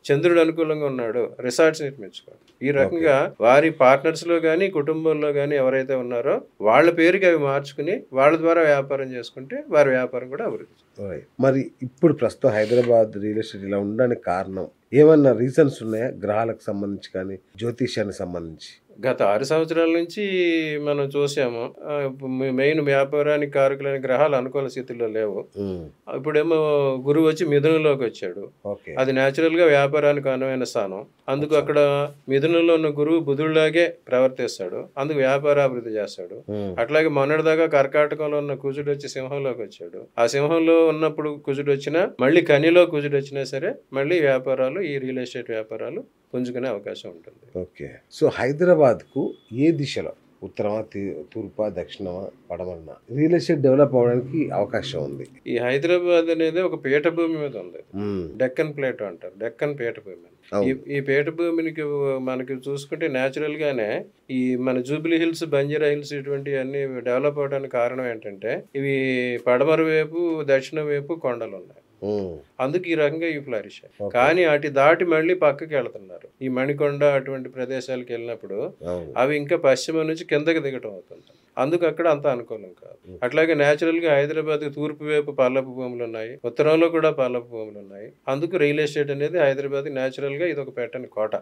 చంద్రుడు అనుకూలంగా ఉన్నాడు రిసార్ట్స్ నిర్మించుకోండి. ఈ రకంగా వారి పార్ట్నర్స్ లో కానీ కుటుంబంలో కానీ ఎవరైతే ఉన్నారో వాళ్ళ పేరుకి అవి మార్చుకుని వాళ్ళ ద్వారా వ్యాపారం చేసుకుంటే వారి వ్యాపారం కూడా అభివృద్ధి. మరి ఇప్పుడు ప్రస్తుతం హైదరాబాద్ రియల్ ఎస్టేట్ ఇలా ఉండడానికి కారణం ఏమన్నా రీజన్స్ ఉన్నాయా? గ్రహాలకు సంబంధించి కానీ జ్యోతిష్యానికి సంబంధించి? గత 6 సంవత్సరాల నుంచి మనం చూసాము, మెయిన్ వ్యాపారానికి కారకులైన గ్రహాలు అనుకూల స్థితిలో లేవు. ఇప్పుడేమో గురువు వచ్చి మిథునంలోకి వచ్చాడు, అది న్యాచురల్ గా వ్యాపారానికి అనువైన స్థానం. అందుకు అక్కడ మిథునంలో ఉన్న గురువు బుధుడిలాగే ప్రవర్తిస్తాడు, అందుకు వ్యాపారాభివృద్ధి చేస్తాడు. అట్లాగే మొన్నటిదాకా కర్కాటకంలో ఉన్న కుజుడు వచ్చి సింహంలోకి వచ్చాడు, ఆ సింహంలో ఉన్నప్పుడు కుజుడు వచ్చినా మళ్ళీ కనిలో కుజుడు వచ్చినా సరే మళ్ళీ వ్యాపారాలు, ఈ రియల్ ఎస్టేట్ వ్యాపారాలు పుంజుకునే అవకాశం ఉంటుంది. ఓకే. సో హైదరాబాద్కు ఏ దిశలో, ఉత్తరమా తూర్పా దక్షిణమా పడమరనా రియల్ ఎస్టేట్ డెవలప్ అవడానికి అవకాశం ఉంది? ఈ హైదరాబాద్ అనేది ఒక పీఠభూమి మీద ఉంది, డెక్కన్ ప్లేట్ అంటారు, డెక్కన్ పీఠభూమి. ఈ పీఠభూమికి మనకి చూసుకుంటే న్యాచురల్ గానే ఈ మన జూబ్లీ హిల్స్, బంజారా హిల్స్ ఇటువంటి అన్ని డెవలప్ అవడానికి కారణం ఏంటంటే ఇవి పడమర వైపు దక్షిణ వైపు కొండలు ఉన్నాయి, అందుకు ఈ రకంగా ఈ ఫ్లరిష్. కానీ అటు దాటి మళ్ళీ పక్కకి వెళ్తున్నారు, ఈ మణికొండ అటువంటి ప్రదేశాలకు వెళ్ళినప్పుడు అవి ఇంకా పశ్చిమ నుంచి కిందకి దిగటం అవుతుంది, అందుకు అక్కడ అంత అనుకూలం కాదు. అట్లాగే న్యాచురల్ గా హైదరాబాద్ తూర్పు వైపు పల్లపు భూములు ఉన్నాయి, ఉత్తరంలో కూడా పల్లపు భూములు ఉన్నాయి. అందుకు రియల్ ఎస్టేట్ అనేది హైదరాబాద్ న్యాచురల్ గా ఇది ఒక పెట్టని కోట.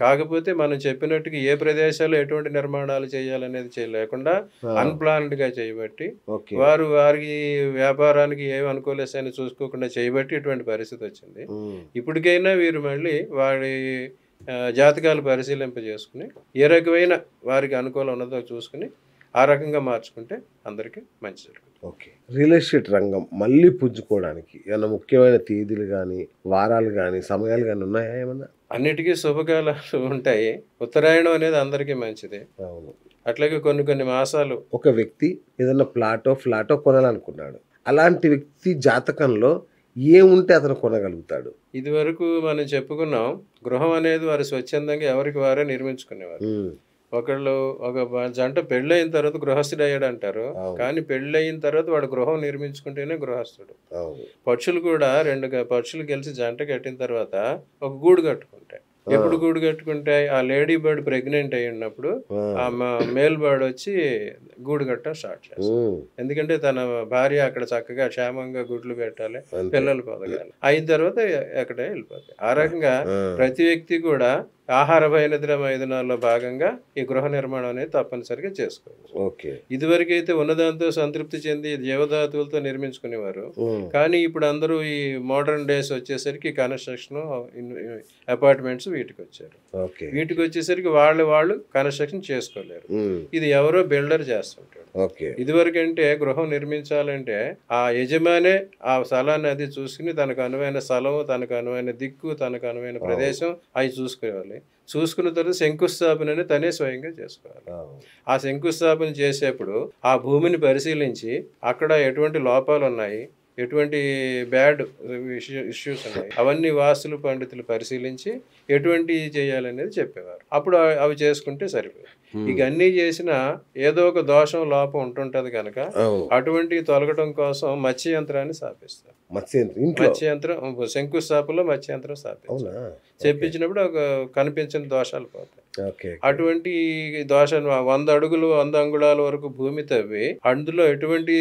కాకపోతే మనం చెప్పినట్టుగా ఏ ప్రదేశాల్లో ఎటువంటి నిర్మాణాలు చేయాలనేది లేకుండా అన్ప్లాన్డ్ గా చేయబట్టి వారి వ్యాపారానికి ఏమి అనుకూలేసాయని చూసుకోకుండా చేయబట్టి ఇటువంటి పరిస్థితి వచ్చింది. ఇప్పటికైనా వీరు మళ్ళీ వారి జాతకాలు పరిశీలింపజేసుకుని ఏ రకమైన వారికి అనుకూలం ఉన్నదో చూసుకుని ఆ రకంగా మార్చుకుంటే అందరికీ మంచి జరుగుతుంది. ఓకే. రియల్ ఎస్టేట్ రంగం మళ్ళీ పుంజుకోవడానికి ఏమైనా ముఖ్యమైన తేదీలు కానీ వారాలు కానీ సమయాలు కానీ ఉన్నాయా ఏమన్నా? అన్నిటికీ శుభకాలాలు ఉంటాయి. ఉత్తరాయణం అనేది అందరికీ మంచిది. అవును. అట్లాగే కొన్ని మాసాలు ఒక వ్యక్తి ఏదైనా ఫ్లాటో కొనాలనుకున్నాడు, అలాంటి వ్యక్తి జాతకంలో ఏముంటే అతను కొనగలుగుతాడు? ఇది వరకు మనం చెప్పుకున్నాం, గృహం అనేది వారు స్వచ్ఛందంగా ఎవరికి వారే నిర్మించుకునేవారు. ఒక జంట పెళ్ళయిన తర్వాత గృహస్థుడు అయ్యాడు అంటారు, కానీ పెళ్ళయిన తర్వాత వాడు గృహం నిర్మించుకుంటేనే గృహస్థుడు. పక్షులు కూడా 2 పక్షులు కలిసి జంట కట్టిన తర్వాత ఒక గూడు కట్టుకుంటాయి. ఎప్పుడు గూడు కట్టుకుంటాయి? ఆ లేడీ బర్డ్ ప్రెగ్నెంట్ అయి ఉన్నప్పుడు ఆ మేల్ బర్డ్ వచ్చి గూడు కట్టడం స్టార్ట్ చేస్తుంది. ఎందుకంటే తన భార్య అక్కడ చక్కగా క్షేమంగా గుడ్లు పెట్టాలి, పిల్లలు పొదగాలి, అయిన తర్వాత ఎక్కడే వెళ్ళిపోతాయి. ఆ రకంగా ప్రతి వ్యక్తి కూడా ఆహార భయనిద్ర మైదునాల్లో భాగంగా ఈ గృహ నిర్మాణం అనేది తప్పనిసరిగా చేసుకోవచ్చు. ఓకే. ఇదివరకైతే ఉన్నదాంతో సంతృప్తి చెంది జీవధాతువులతో నిర్మించుకునేవారు. కానీ ఇప్పుడు అందరూ ఈ మోడర్న్ డేస్ వచ్చేసరికి కన్స్ట్రక్షన్, అపార్ట్మెంట్స్ వీటికి వచ్చారు. వీటికి వచ్చేసరికి వాళ్ళు కన్స్ట్రక్షన్ చేసుకోలేరు. ఇది ఎవరో బిల్డర్ చేస్తుంటాడు. ఇదివరకు అంటే గృహం నిర్మించాలంటే ఆ యజమానే ఆ స్థలాన్ని అది చూసుకుని తనకు అనువైన స్థలం, తనకు అనువైన దిక్కు, తనకు అనువైన ప్రదేశం అవి చూసుకోవాలి. చూసుకున్న తర్వాత శంకుస్థాపన తనే స్వయంగా చేసుకోవాలి. ఆ శంకుస్థాపన చేసేప్పుడు ఆ భూమిని పరిశీలించి అక్కడ ఎటువంటి లోపాలు ఉన్నాయి, ఎటువంటి బ్యాడ్ ఇష్యూస్ ఉన్నాయి, అవన్నీ వాస్తులు పండితులు పరిశీలించి ఎటువంటి చేయాలనేది చెప్పేవారు. అప్పుడు అవి చేసుకుంటే సరిపోయి. ఇక అన్నీ చేసిన ఏదో ఒక దోషం లోపం ఉంటుంటది కనుక అటువంటి తొలగటం కోసం మత్స్య యంత్రాన్ని స్థాపిస్తారు. మత్స్య యంత్రం శంకుస్థాపనలో మత్స్య యంత్రం స్థాపిస్తారు. చెప్పించినప్పుడు ఒక కనిపించిన దోషాలు పోతాయి. అటువంటి దోషాలు 100 అడుగులు 100 అంగుళాల వరకు భూమి తవ్వి అందులో ఎటువంటి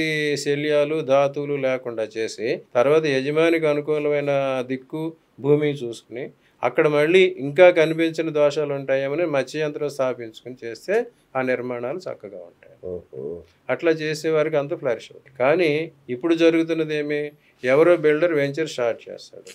శల్యాలు ధాతువులు లేకుండా చేసి తర్వాత యజమానికి అనుకూలమైన దిక్కు భూమి చూసుకుని అక్కడ మళ్ళీ ఇంకా కనిపించిన దోషాలు ఉంటాయేమని మత్స్య యంత్రం స్థాపించుకుని చేస్తే ఆ నిర్మాణాలు చక్కగా ఉంటాయి. అట్లా చేసేవారికి అంత ఫ్లరిష్ అవుతుంది. కానీ ఇప్పుడు జరుగుతున్నది ఏమి, ఎవరో బిల్డర్ వెంచర్ స్టార్ట్ చేస్తాడు.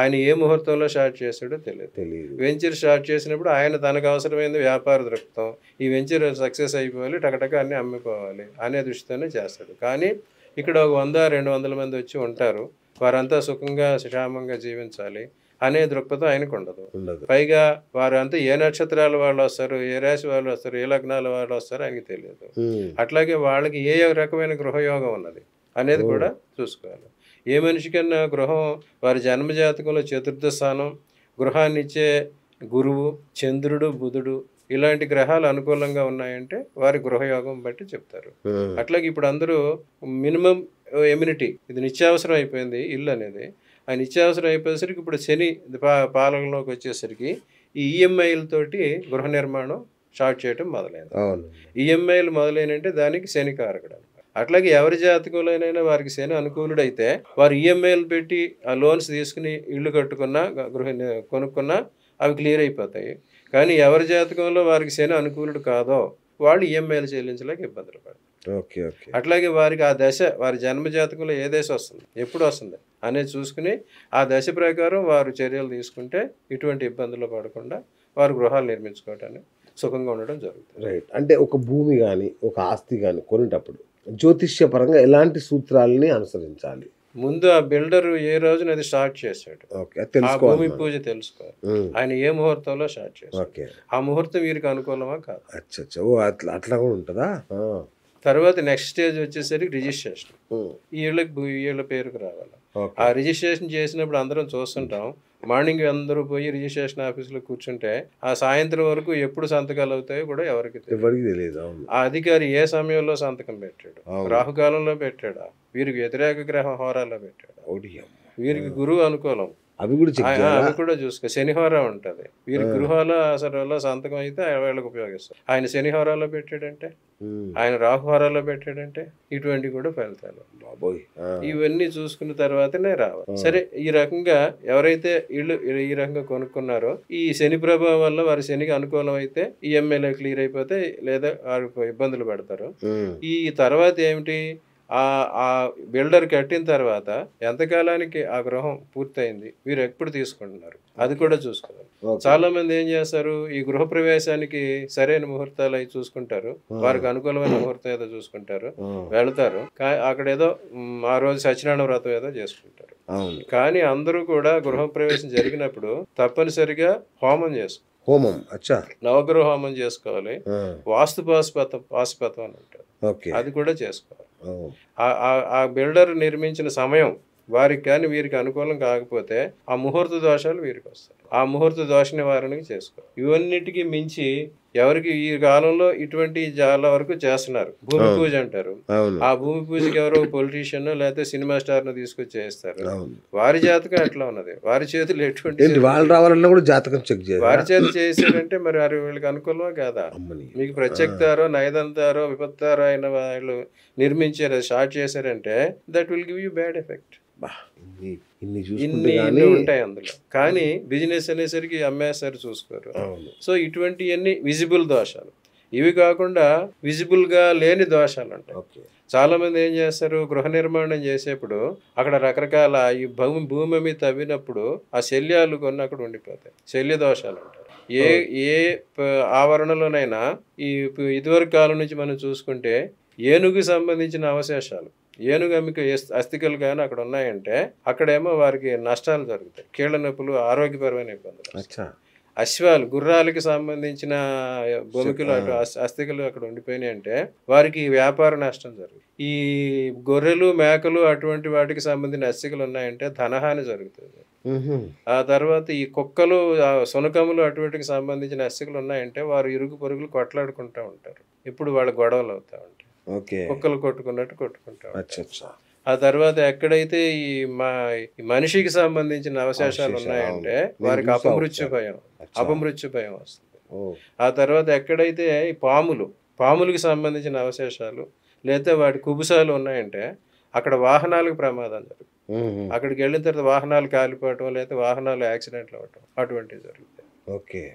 ఆయన ఏ ముహూర్తంలో స్టార్ట్ చేస్తాడో తెలియదు. వెంచర్ స్టార్ట్ చేసినప్పుడు ఆయన తనకు అవసరమైన వ్యాపార దృక్పథం, ఈ వెంచర్ సక్సెస్ అయిపోవాలి, టకటక అన్నీ అమ్ముకోవాలి అనే దృష్టితోనే చేస్తాడు. కానీ ఇక్కడ ఒక 100-200 మంది వచ్చి ఉంటారు, వారంతా సుఖంగా క్షేమంగా జీవించాలి అనే దృక్పథం ఆయనకు ఉండదు. పైగా వారంతా ఏ నక్షత్రాల వాళ్ళు వస్తారు, ఏ రాశి వాళ్ళు వస్తారు, ఏ లగ్నాల వాళ్ళు వస్తారు ఆయనకి తెలియదు. అట్లాగే వాళ్ళకి ఏ రకమైన గృహయోగం ఉన్నది అనేది కూడా చూసుకోవాలి. ఏ మనిషికన్నా గృహం వారి జన్మజాతకంలో 4వ స్థానం, గృహాన్ని ఇచ్చే గురువు, చంద్రుడు, బుధుడు ఇలాంటి గ్రహాలు అనుకూలంగా ఉన్నాయంటే వారి గృహయోగం బట్టి చెప్తారు. అట్లాగే ఇప్పుడు అందరూ మినిమం ఎమ్యూనిటీ, ఇది నిత్యావసరం అయిపోయింది ఇల్లు అనేది. ఆ నిత్యావసరం అయిపోయేసరికి ఇప్పుడు శని పాలనలోకి వచ్చేసరికి ఈ ఈఎంఐలతోటి గృహ నిర్మాణం స్టార్ట్ చేయడం మొదలైంది. ఈఎంఐలు మొదలైనంటే దానికి శని కారకుడు. అట్లాగే ఎవరి జాతకంలోనైనా వారికి శని అనుకూలుడైతే వారు ఈఎంఐలు పెట్టి ఆ లోన్స్ తీసుకుని ఇల్లు కట్టుకున్నా కొనుక్కున్నా అవి క్లియర్ అయిపోతాయి. కానీ ఎవరి జాతకంలో వారికి శని అనుకూలుడు కాదో వాళ్ళు ఈఎంఐలు చెల్లించలేక ఇబ్బందులు పడతారు. అట్లాగే వారికి ఆ దశ, వారి జన్మ జాతకంలో ఏ దశ వస్తుంది, ఎప్పుడు వస్తుంది అనేది చూసుకుని ఆ దశ ప్రకారం వారు చర్యలు తీసుకుంటే ఇటువంటి ఇబ్బందులు పడకుండా వారు గృహాలు నిర్మించుకోవటానికి సుఖంగా ఉండడం జరుగుతుంది. రైట్. అంటే ఒక భూమి కానీ ఒక ఆస్తి కానీ కొనేటప్పుడు జ్యోతిష్యపరంగా ఎలాంటి సూత్రాలని అనుసరించాలి? ముందు ఆ బిల్డర్ ఏ రోజున అది స్టార్ట్ చేశాడు, ఆ భూమి పూజ తెలుసుకోవాలి. ఆయన ఏ ముహూర్తంలో స్టార్ట్ చేశాడు, ఆ ముహూర్తం వీరికి అనుకూలమా కాదు. అట్లా కూడా ఉంటుందా? తర్వాత నెక్స్ట్ స్టేజ్ వచ్చేసరికి రిజిస్ట్రేషన్. ఈ వీళ్ళ పేరుకు రావాలి. ఆ రిజిస్ట్రేషన్ చేసినప్పుడు అందరం చూస్తుంటాం, మార్నింగ్ అందరూ పోయి రిజిస్ట్రేషన్ ఆఫీసులో కూర్చుంటే ఆ సాయంత్రం వరకు ఎప్పుడు సంతకాలు అవుతాయో కూడా ఎవరికి తెలియదు. ఆ అధికారి ఏ సమయంలో సంతకం పెట్టాడు, రాహుకాలంలో పెట్టాడా, వీరికి వ్యతిరేక గ్రహ హోరాలో పెట్టాడు, వీరికి గురువు అనుకూలం అవి కూడా చూసుకో. శనిహోరా ఉంటుంది, వీరి గృహాల అసలు సంతకం అయితే వీళ్ళకి ఉపయోగిస్తారు. ఆయన శనిహోరాలో పెట్టాడంటే, ఆయన రాహుహోరాలో పెట్టాడంటే ఇటువంటి కూడా ఫలితాలు ఇవన్నీ చూసుకున్న తర్వాతనే రావాలి. సరే, ఈ రకంగా ఎవరైతే ఇళ్ళు ఈ రకంగా కొనుక్కున్నారో ఈ శని ప్రభావం వల్ల వారి శనికి అనుకూలం అయితే ఈఎంఐలో క్లియర్ అయిపోతే లేదా వారు ఇబ్బందులు పడతారు. ఈ తర్వాత ఏమిటి, ఆ బిల్డర్ కట్టిన తర్వాత ఎంతకాలానికి ఆ గృహం పూర్తయింది, వీరు ఎప్పుడు తీసుకుంటున్నారు అది కూడా చూసుకోవాలి. చాలా మంది ఏం చేస్తారు, ఈ గృహ ప్రవేశానికి సరైన ముహూర్తాలు అవి చూసుకుంటారు, వారికి అనుకూలమైన ముహూర్తం ఏదో చూసుకుంటారు, వెళ్తారు. అక్కడ ఏదో ఆ రోజు సత్యనారాయణ వ్రతం ఏదో చేసుకుంటారు. కానీ అందరూ కూడా గృహ ప్రవేశం జరిగినప్పుడు తప్పనిసరిగా హోమం చేసుకోవాలి, నవగ్రహ హోమం చేసుకోవాలి. వాస్తు పాశుపతం అని ఉంటారు, అది కూడా చేసుకోవాలి. ఆ బిల్డర్ నిర్మించిన సమయం వారికి కానీ వీరికి అనుకూలం కాకపోతే ఆ ముహూర్త దోషాలు వీరికి వస్తాయి. ఆ ముహూర్త దోష నివారణకి చేసుకోవాలి. ఇవన్నిటికీ మించి ఎవరికి ఈ కాలంలో ఇటువంటి చాలా వరకు చేస్తున్నారు, భూమి పూజ అంటారు. ఆ భూమి పూజకి ఎవరో పొలిటీషియన్ లేకపోతే సినిమా స్టార్ ను తీసుకొచ్చి చేస్తారు. వారి జాతకం ఎట్లా ఉన్నది, వారి చేతులు ఎటువంటి వారి చేతి చేసారంటే మరి వారి వీళ్ళకి అనుకూలమా కాదా? మీకు ప్రత్యక్తారో నైదంతారో విపత్తారో అయిన వాళ్ళు నిర్మించారు, స్టార్ట్ చేశారంటే that will give you bad effect. ఇన్ని ఉంటాయి అందులో. కానీ బిజినెస్ అనేసరికి అమ్మేస్తారు, చూసుకోరు. సో ఇటువంటివన్నీ విజిబుల్ దోషాలు. ఇవి కాకుండా విజిబుల్గా లేని దోషాలు ఉంటాయి. చాలా మంది ఏం చేస్తారు, గృహ నిర్మాణం చేసేప్పుడు అక్కడ రకరకాల ఈ భూమి మీద తవ్వినప్పుడు ఆ శల్యాలు కొన్ని అక్కడ ఉండిపోతాయి, శల్య దోషాలు ఉంటాయి. ఏ ఆవరణలోనైనా ఈ ఇదివరకు కాలం నుంచి మనం చూసుకుంటే ఏనుగు సంబంధించిన అవశేషాలు, ఏనుగు అమ్మిక అస్థికలు కానీ అక్కడ ఉన్నాయంటే అక్కడేమో వారికి నష్టాలు జరుగుతాయి, కీళ్ళ నొప్పులు, ఆరోగ్యపరమైన ఇబ్బందులు. అశ్వాలు, గుర్రాలకి సంబంధించిన భూమికలు అస్థికలు అక్కడ ఉండిపోయినాయి అంటే వారికి వ్యాపార నష్టం జరుగుతుంది. ఈ గొర్రెలు, మేకలు అటువంటి వాటికి సంబంధించిన అస్థికలు ఉన్నాయంటే ధనహాని జరుగుతుంది. ఆ తర్వాత ఈ కుక్కలు, సునకములు అటువంటికి సంబంధించిన అస్థికలు ఉన్నాయంటే వారు ఇరుగు పొరుగులు కొట్లాడుకుంటూ ఉంటారు, ఇప్పుడు వాళ్ళ గొడవలు అవుతా ఉంటాయి, కుక్కలు కొట్టుకున్నట్టు కొట్టుకుంటా ఉంటారు. ఆ తర్వాత ఎక్కడైతే ఈ మనిషికి సంబంధించిన అవశేషాలు ఉన్నాయంటే వారికి అపమృత్యు భయం వస్తుంది. ఆ తర్వాత ఎక్కడైతే ఈ పాములకి సంబంధించిన అవశేషాలు లేదా వాటి కుబుసాలు ఉన్నాయంటే అక్కడ వాహనాలకు ప్రమాదం జరుగుతుంది. అక్కడికి వెళ్ళిన తర్వాత వాహనాలు కాలిపోవటం లేదా వాహనాలు యాక్సిడెంట్లు అవ్వటం అటువంటివి జరుగుతాయి.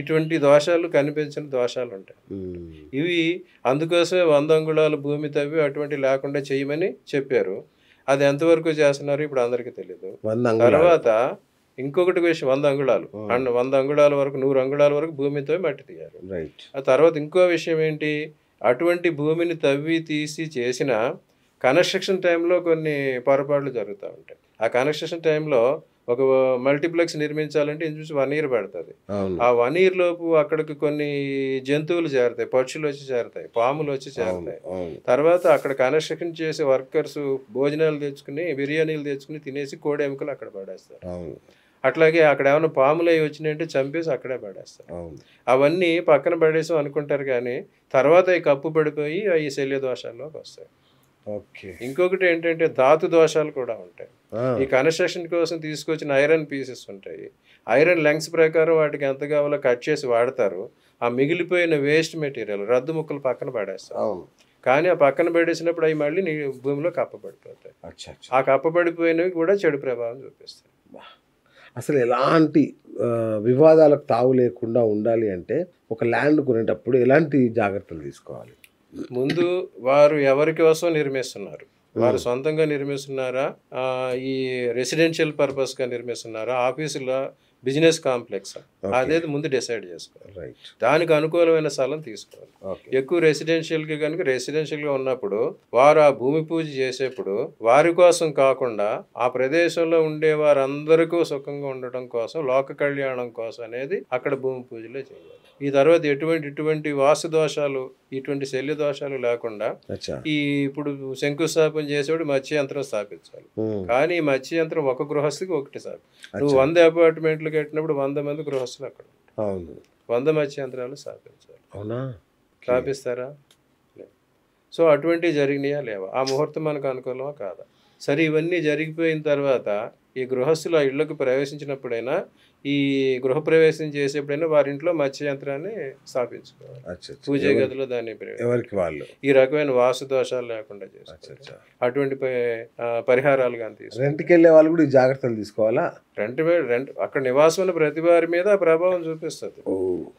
ఇటువంటి దోషాలు కనిపించిన దోషాలు ఉంటాయి. ఇవి అందుకోసమే 100 అంగుళాల భూమి తవ్వి అటువంటి లేకుండా చేయమని చెప్పారు. అది ఎంతవరకు చేస్తున్నారు ఇప్పుడు అందరికీ తెలియదు. తర్వాత ఇంకొకటి విషయం, 100 అంగుళాలు 100 అంగుళాల వరకు 100 అంగుళాల వరకు భూమితో మట్టి తీయాలి. ఆ తర్వాత ఇంకో విషయం ఏంటి, అటువంటి భూమిని తవ్వి తీసి చేసిన కన్స్ట్రక్షన్ టైంలో కొన్ని పొరపాట్లు జరుగుతూ ఉంటాయి. ఆ కన్స్ట్రక్షన్ టైంలో ఒక మల్టీప్లెక్స్ నిర్మించాలంటే ఇంచుమించు 1 year పడుతుంది. ఆ 1 year లోపు అక్కడికి కొన్ని జంతువులు చేరుతాయి, పక్షులు వచ్చి చేరుతాయి, పాములు వచ్చి చేరుతాయి. తర్వాత అక్కడ కన్స్ట్రక్షన్ చేసే వర్కర్స్ భోజనాలు తెచ్చుకుని, బిర్యానీలు తెచ్చుకుని తినేసి కోడి ఎముకలు అక్కడ పడేస్తారు. అట్లాగే అక్కడ ఏమైనా పాములు అవి వచ్చినాయంటే చంపేసి అక్కడే పడేస్తారు. అవన్నీ పక్కన పడేసాం అనుకుంటారు, కానీ తర్వాత ఈ కప్పు పడిపోయి ఈ శల్య దోషాల్లోకి వస్తాయి. ఇంకొకటి ఏంటంటే ధాతు దోషాలు కూడా ఉంటాయి. ఈ కన్స్ట్రక్షన్ కోసం తీసుకొచ్చిన ఐరన్ పీసెస్ ఉంటాయి, ఐరన్ లెంగ్స్ ప్రకారం వాటికి ఎంత కావాలో కట్ చేసి వాడతారు. ఆ మిగిలిపోయిన వేస్ట్ మెటీరియల్ రద్దు ముక్కలు పక్కన పడేస్తారు. కానీ ఆ పక్కన పడేసినప్పుడు అవి మళ్ళీ భూమిలో కప్పబడిపోతాయి. ఆ కప్పబడిపోయినవి కూడా చెడు ప్రభావం చూపిస్తాయి. అసలు ఎలాంటి వివాదాలకు తావు లేకుండా ఉండాలి అంటే ఒక ల్యాండ్ కొనేటప్పుడు ఎలాంటి జాగ్రత్తలు తీసుకోవాలి? ముందు వారు ఎవరి కోసం నిర్మిస్తున్నారు, వారు సొంతంగా నిర్మిస్తున్నారా, ఈ రెసిడెన్షియల్ పర్పస్గా నిర్మిస్తున్నారా, ఆఫీసులో బిజినెస్ కాంప్లెక్స్, అదేది ముందు డిసైడ్ చేసుకోవాలి. దానికి అనుకూలమైన స్థలం తీసుకోవాలి. ఎక్కువ రెసిడెన్షియల్కి కనుక రెసిడెన్షియల్గా ఉన్నప్పుడు వారు ఆ భూమి పూజ చేసేప్పుడు వారి కోసం కాకుండా ఆ ప్రదేశంలో ఉండే వారందరికీ సుఖంగా ఉండటం కోసం, లోక కళ్యాణం కోసం అనేది అక్కడ భూమి పూజలో చేయాలి. ఈ తర్వాత ఇటువంటి వాస్తు దోషాలు, ఇటువంటి శల్య దోషాలు లేకుండా ఈ ఇప్పుడు శంకుస్థాపన చేసేవాడు మత్స్య యంత్రం స్థాపించాలి. కానీ ఈ మత్స్య యంత్రం ఒక గృహస్థికి ఒకటి నువ్వు 100 అపార్ట్మెంట్లు కట్టినప్పుడు 100 మంది గృహస్థులు అక్కడ 100 మత్స్య యంత్రాలు స్థాపించాలి. స్థాపిస్తారా? సో అటువంటివి జరిగినాయా లేవా? ఆ ముహూర్తం మనకు అనుకూలమా కాదా? సరే, ఇవన్నీ జరిగిపోయిన తర్వాత ఈ గృహస్థులు ఆ ఇళ్లకు ప్రవేశించినప్పుడైనా, ఈ గృహప్రవేశం చేసేప్పుడైనా వారింట్లో మత్స్య యంత్రాన్ని స్థాపించుకోవాలి. పూజ గదిలో దాన్ని ఎవరికి వాళ్ళు ఈ రకమైన వాస్తు దోషాలు లేకుండా చేసుకోవాలి. అటువంటి పరిహారాలు కానీ తీసుకోవాలి. రెంట్కి వెళ్ళే వాళ్ళు కూడా ఈ జాగ్రత్తలు తీసుకోవాలా? రెంట్ అక్కడ నివాసం ఉన్న ప్రతి వారి మీద ప్రభావం చూపిస్తుంది.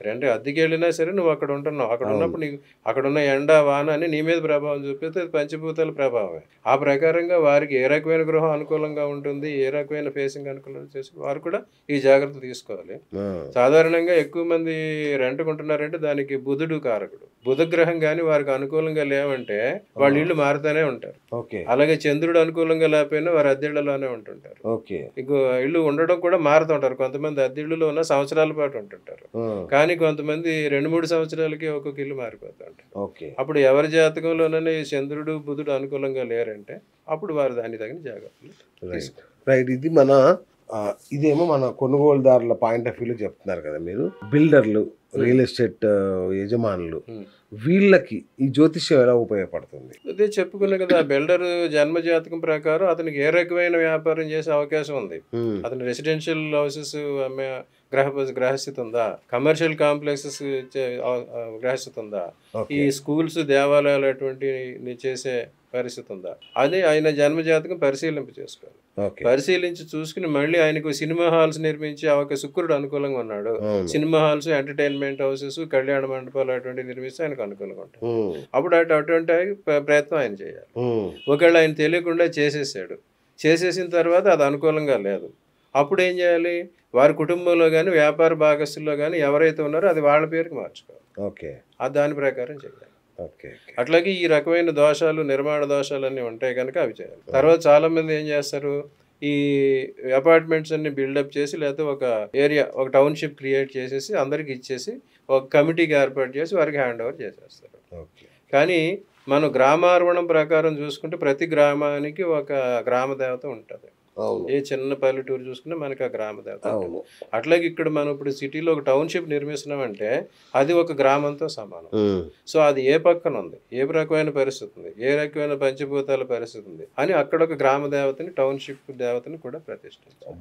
రెంట్ అద్దెకి వెళ్ళినా సరే నువ్వు అక్కడ ఉంటున్నావు, అక్కడ ఉన్నప్పుడు నీకు అక్కడున్న ఎండ వాన అని నీ మీద ప్రభావం చూపిస్తే అది పంచభూతాల ప్రభావమే. ఆ ప్రకారంగా వారికి ఏ రకమైన గృహం అనుకూలంగా ఉంటుంది, ఏ రకమైన ఫేసింగ్ అనుకూలంగా చేసి వారు కూడా ఈ జాగ్రత్తలు తీసుకోవాలి. సాధారణంగా ఎక్కువ మంది రెంట్కు ఉంటున్నారంటే దానికి బుధుడు కారకుడు. బుధ గ్రహం కానీ వారికి అనుకూలంగా లేవంటే వాళ్ళ ఇళ్ళు మారుతూనే ఉంటారు. అలాగే చంద్రుడు అనుకూలంగా లేకపోయినా వారు అద్దెళ్లలోనే ఉంటుంటారు. ఇంకో ఇల్లు ఉండడం కూడా మారుతుంటారు. కొంతమంది అద్దెళ్ళలో ఉన్న సంవత్సరాల పాటు ఉంటుంటారు, కానీ కొంతమంది 2-3 సంవత్సరాలకి ఒక్కొక్క ఇల్లు మారిపోతూ ఉంటారు. అప్పుడు ఎవరి జాతకంలోనే చంద్రుడు బుధుడు అనుకూలంగా లేరంటే అప్పుడు వారు దాని తగిన జాగ్రత్తలు. ఇది ఇదేమో మన కొనుగోలుదారుల పాయింట్ ఆఫ్ వ్యూలో చెప్తున్నారు కదా మీరు. బిల్డర్లు, రియల్ ఎస్టేట్ యజమానులు, వీళ్ళకి ఈ జ్యోతిష్యం ఎలా ఉపయోగపడుతుంది? అదే చెప్పుకున్నా కదా, బిల్డర్ జన్మ జాతకం ప్రకారం అతనికి ఏ రకమైన వ్యాపారం చేసే అవకాశం ఉంది. అతను రెసిడెన్షియల్ హౌసెస్ అమ్మే గ్రహస్థితి ఉందా, కమర్షియల్ కాంప్లెక్సెస్ గ్రహస్థితి ఉందా, ఈ స్కూల్స్, దేవాలయాలు అటువంటి చేసే పరిస్థితి ఉందా అది ఆయన జన్మజాతకం పరిశీలింపు చేసుకోవాలి. పరిశీలించి చూసుకుని మళ్ళీ ఆయనకు సినిమా హాల్స్ నిర్మించి ఒక శుక్రుడు అనుకూలంగా ఉన్నాడు, సినిమా హాల్స్, ఎంటర్టైన్మెంట్ హౌసెస్, కళ్యాణ మండపాలు అటువంటివి నిర్మిస్తే ఆయనకు అనుకూలంగా ఉంటాయి. అప్పుడు అటువంటి ప్రయత్నం ఆయన చేయాలి. ఒకవేళ ఆయన తెలియకుండా చేసేసిన తర్వాత అది అనుకూలంగా లేదు, అప్పుడు ఏం చేయాలి? వారి కుటుంబంలో కానీ వ్యాపార భాగస్తుల్లో కానీ ఎవరైతే ఉన్నారో అది వాళ్ళ పేరుకి మార్చుకోవాలి. దాని ప్రకారం చేయాలి. అట్లాగే ఈ రకమైన దోషాలు, నిర్మాణ దోషాలు అన్నీ ఉంటాయి కనుక అవి చేయాలి. తర్వాత చాలా మంది ఏం చేస్తారు, ఈ అపార్ట్మెంట్స్ అన్ని బిల్డప్ చేసి లేకపోతే ఒక ఏరియా, ఒక టౌన్షిప్ క్రియేట్ చేసేసి అందరికి ఇచ్చేసి ఒక కమిటీకి ఏర్పాటు చేసి వారికి హ్యాండ్ ఓవర్ చేసేస్తారు. కానీ మనం గ్రామార్వణం ప్రకారం చూసుకుంటే ప్రతి గ్రామానికి ఒక గ్రామ దేవత ఉంటుంది. ఏ చిన్న పల్లెటూరు చూసుకున్నా మనకి ఆ గ్రామ దేవత. అట్లాగే ఇక్కడ మనం ఇప్పుడు సిటీలో ఒక టౌన్షిప్ నిర్మిస్తున్నామంటే అది ఒక గ్రామంతో సమానం. సో అది ఏ పక్కన ఉంది, ఏ రకమైన పరిస్థితి ఉంది, ఏ రకమైన పంచభూతాల పరిస్థితి ఉంది అని అక్కడ ఒక గ్రామ దేవతని, టౌన్షిప్ దేవతని కూడా ప్రతిష్ఠించారు.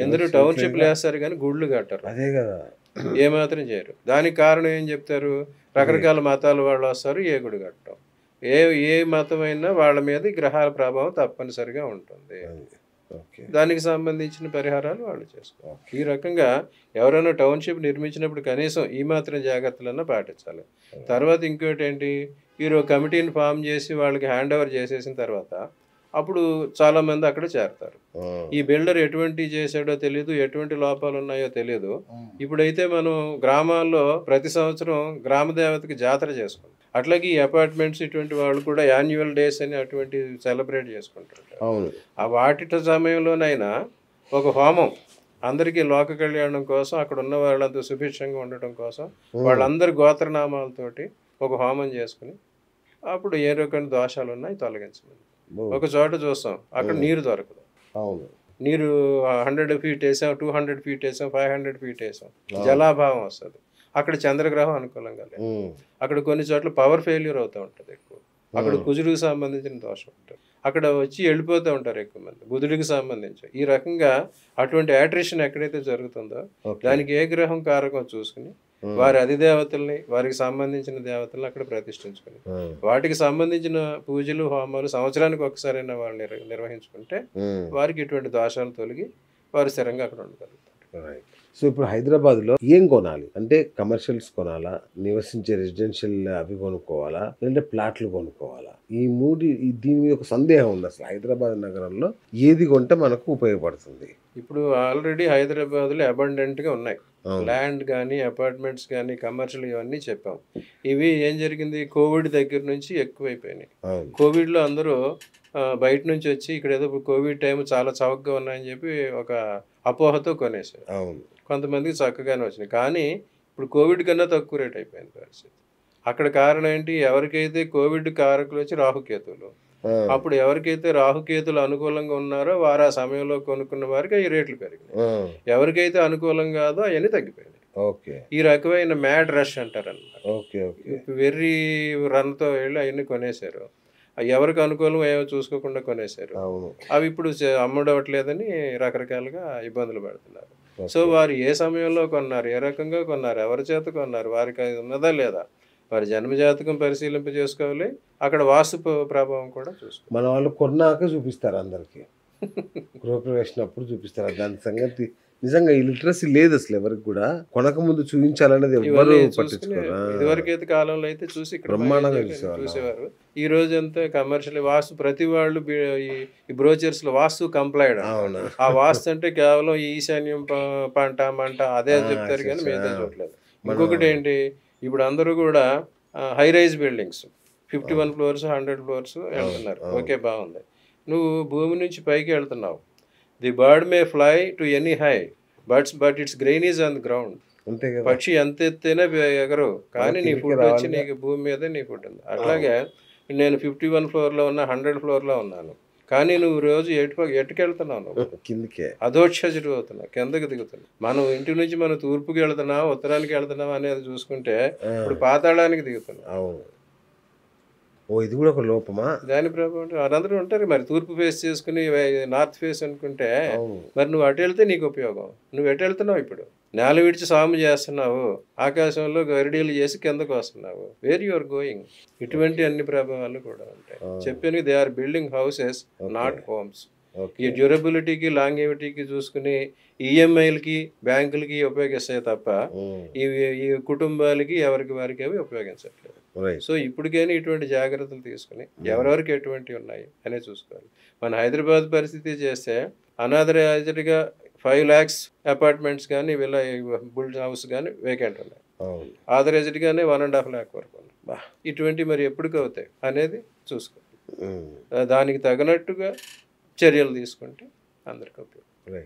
ఎందుకు టౌన్షిప్ వేస్తారు కానీ గుళ్ళు కట్టారు, ఏమాత్రం చేయరు. దానికి కారణం ఏం చెప్తారు? రకరకాల మతాల వాళ్ళు వస్తారు, ఏ గుడి కట్టడం, ఏ మతమైనా వాళ్ళ మీద ఈ గ్రహాల ప్రభావం తప్పనిసరిగా ఉంటుంది. దానికి సంబంధించిన పరిహారాలు వాళ్ళు చేసుకోవాలి. ఈ రకంగా ఎవరైనా టౌన్షిప్ నిర్మించినప్పుడు కనీసం ఈ మాత్రం జాగ్రత్తలన్నా పాటించాలి. తర్వాత ఇంకోటి ఏంటి, మీరు కమిటీని ఫామ్ చేసి వాళ్ళకి హ్యాండ్ ఓవర్ చేసేసిన తర్వాత అప్పుడు చాలామంది అక్కడ చేరతారు. ఈ బిల్డర్ ఎటువంటి చేశాడో తెలియదు, ఎటువంటి లోపాలు ఉన్నాయో తెలియదు. ఇప్పుడైతే మనం గ్రామాల్లో ప్రతి సంవత్సరం గ్రామ దేవతకి జాతర చేసుకుంటాం. అట్లాగే ఈ అపార్ట్మెంట్స్ ఇటువంటి వాళ్ళు కూడా యాన్యువల్ డేస్ అని అటువంటి సెలబ్రేట్ చేసుకుంటారు. ఆ వాటి సమయంలోనైనా ఒక హోమం అందరికీ లోక కళ్యాణం కోసం, అక్కడ ఉన్న వాళ్ళంతా సుభిక్షంగా ఉండటం కోసం వాళ్ళందరి గోత్రనామాలతోటి ఒక హోమం చేసుకుని అప్పుడు ఏ రకమైన దోషాలు ఉన్నాయి తొలగించమని. ఒక చోట చూస్తాం, అక్కడ నీరు దొరకదు. నీరు 100 feet వేసాం, 200 feet వేసాం, 500 feet వేసాం, జలాభావం వస్తుంది. అక్కడ చంద్రగ్రహం అనుకూలంగా లేదు. అక్కడ కొన్ని చోట్ల పవర్ ఫెయిల్యూర్ అవుతూ ఉంటుంది ఎక్కువ. అక్కడ కుజుడికి సంబంధించిన దోషం ఉంటుంది. అక్కడ వచ్చి వెళ్ళిపోతూ ఉంటారు ఎక్కువ మంది, బుధుడికి సంబంధించి. ఈ రకంగా అటువంటి యాట్రిషన్ ఎక్కడైతే జరుగుతుందో దానికి ఏ గ్రహం కారకం చూసుకుని వారి అధిదేవతల్ని, వారికి సంబంధించిన దేవతల్ని అక్కడ ప్రతిష్ఠించుకుని వాటికి సంబంధించిన పూజలు, హోమాలు సంవత్సరానికి ఒకసారైనా వాళ్ళు నిర్వహించుకుంటే వారికి ఇటువంటి దోషాలు తొలగి వారు స్థిరంగా అక్కడ ఉండగలుగుతారు. సో ఇప్పుడు హైదరాబాద్లో ఏం కొనాలి అంటే, కమర్షియల్స్ కొనాలా, నివసించే రెసిడెన్షియల్ అవి కొనుక్కోవాలా, లేదంటే ప్లాట్లు కొనుక్కోవాలా? దీని మీద ఒక సందేహం ఉంది. అసలు హైదరాబాద్ నగరంలో ఏది కొంటే మనకు ఉపయోగపడుతుంది? ఇప్పుడు ఆల్రెడీ హైదరాబాద్లో అబండెంట్గా ఉన్నాయి ల్యాండ్ కానీ, అపార్ట్మెంట్స్ కానీ, కమర్షియల్ ఇవన్నీ చెప్పాం. ఇవి ఏం జరిగింది, కోవిడ్ దగ్గర నుంచి ఎక్కువైపోయినాయి. కోవిడ్లో అందరూ బయట నుంచి వచ్చి ఇక్కడ ఏదో కోవిడ్ టైం చాలా చౌకగా ఉన్నాయని చెప్పి ఒక అపోహతో కొనేసారు. కొంతమందికి చక్కగానే వచ్చినాయి. కానీ ఇప్పుడు కోవిడ్ కన్నా తక్కువ రేట్ అయిపోయింది పరిస్థితి. అక్కడ కారణం ఏంటి, ఎవరికైతే కోవిడ్ కారకులు వచ్చి రాహుకేతువులు, అప్పుడు ఎవరికైతే రాహుకేతులు అనుకూలంగా ఉన్నారో వారు ఆ సమయంలో కొనుక్కున్న వారికి ఈ రేట్లు పెరిగినాయి. ఎవరికైతే అనుకూలం కాదో అవన్నీ తగ్గిపోయినాయి. ఈ రకమైన మ్యాడ్ రష్ అంటారు అన్నమాట. వెర్రీ రన్తో వెళ్ళి అవన్నీ కొనేశారు. ఎవరికి అనుకూలం ఏమో చూసుకోకుండా కొనేశారు. అవి ఇప్పుడు అమ్ముడవట్లేదని రకరకాలుగా ఇబ్బందులు పడుతున్నారు. సో వారు ఏ సమయంలో కొన్నారు, ఏ రకంగా కొన్నారు, ఎవరి చేత కొన్నారు, వారికి అది ఉన్నదా లేదా, వారి జన్మజాతకం పరిశీలింప చేసుకోవాలి. అక్కడ వాస్తు ప్రభావం కూడా చూసుకోవాలి. మన వాళ్ళు కొన్నాక చూపిస్తారు, అందరికి గృహప్రవేశం అప్పుడు చూపిస్తారు. దాని సంగతి నిజంగా ఈ లిటరసీ లేదు అసలు ఎవరికి కూడా. కొనక ముందు చూపించాలనేది ఎవరు పట్టించుకోరు. ఇదివరకైతే కాలంలో అయితే చూసి ఇక్కడ బ్రహ్మాండంగా చూసేవారు. ఈ రోజు అంతా కమర్షియల్ వాస్తు, ప్రతి వాళ్ళు ఈ బ్రోచర్స్ లో వాస్తు కంప్లైంట్. ఆ వాస్తు అంటే కేవలం ఈశాన్యం పంట మంట అదే చెప్తారు కానీ మిగతా చూడలేదు. ఇంకొకటి ఏంటి, ఇప్పుడు అందరూ కూడా high rise buildings 51 floors 100 floors వెళ్తున్నారు. ఓకే, బాగుంది. నువ్వు భూమి నుంచి పైకి వెళ్తున్నావు. The bird may fly to any high but its grain is on the ground. పక్షి ఎంత ఎత్తైనా ఎగరు, కానీ నీ ఫుడ్ వచ్చి నీకు భూమి మీద నీ ఫుడ్ ఉంది. అట్లాగే నేను 51 floor ఉన్నా, 100 floor ఉన్నాను, కానీ నువ్వు రోజు ఎటుకెళ్తున్నావు, కిందకే అధోక్షజుడు అవుతున్నావు, కిందకి దిగుతున్నావు. మనం ఇంటి నుంచి మనం తూర్పుకి వెళ్తున్నావు, ఉత్తరానికి వెళ్తున్నావు అనేది చూసుకుంటే ఇప్పుడు పాతాళానికి దిగుతున్నావు. ఓ ఇది కూడా ఒక లోపమా? దాని ప్రభావం అందరూ ఉంటారు మరి. తూర్పు ఫేస్ చేసుకుని నార్త్ ఫేస్ అనుకుంటే మరి నువ్వు అటు వెళ్తే నీకు ఉపయోగం. నువ్వు ఎటు వెళ్తున్నావు ఇప్పుడు? నేల విడిచి సాము చేస్తున్నావు, ఆకాశంలో గరిడీలు చేసి కిందకు వస్తున్నావు. Where you are going? ఇటువంటి అన్ని ప్రభావాలు కూడా ఉంటాయి. చెప్పాను, they are building houses not homes. ఈ డ్యూరబిలిటీకి లాంగేవిటీకి చూసుకుని ఈఎంఐలకి బ్యాంకులకి ఉపయోగిస్తాయి తప్ప ఈ కుటుంబాలకి ఎవరికి వారికి అవి ఉపయోగించట్లేదు. సో ఇప్పటికైనా ఇటువంటి జాగ్రత్తలు తీసుకుని ఎవరెవరికి ఎటువంటివి ఉన్నాయి అనేది చూసుకోవాలి. మన హైదరాబాద్ పరిస్థితి చేస్తే అనాథరైజ్డ్గా 5 lakhs అపార్ట్మెంట్స్ కానీ వీళ్ళ బుల్డ్ హౌస్ కానీ వేకెంట్ ఉన్నాయి. ఆథరైజ్డ్గానే 1.5 lakh వరకు ఉన్నాయి. ఇటువంటి మరి ఎప్పటికి అవుతాయి అనేది చూసుకోవాలి. దానికి తగినట్టుగా చర్యలు తీసుకుంటే అందరికీ ఉపయోగం.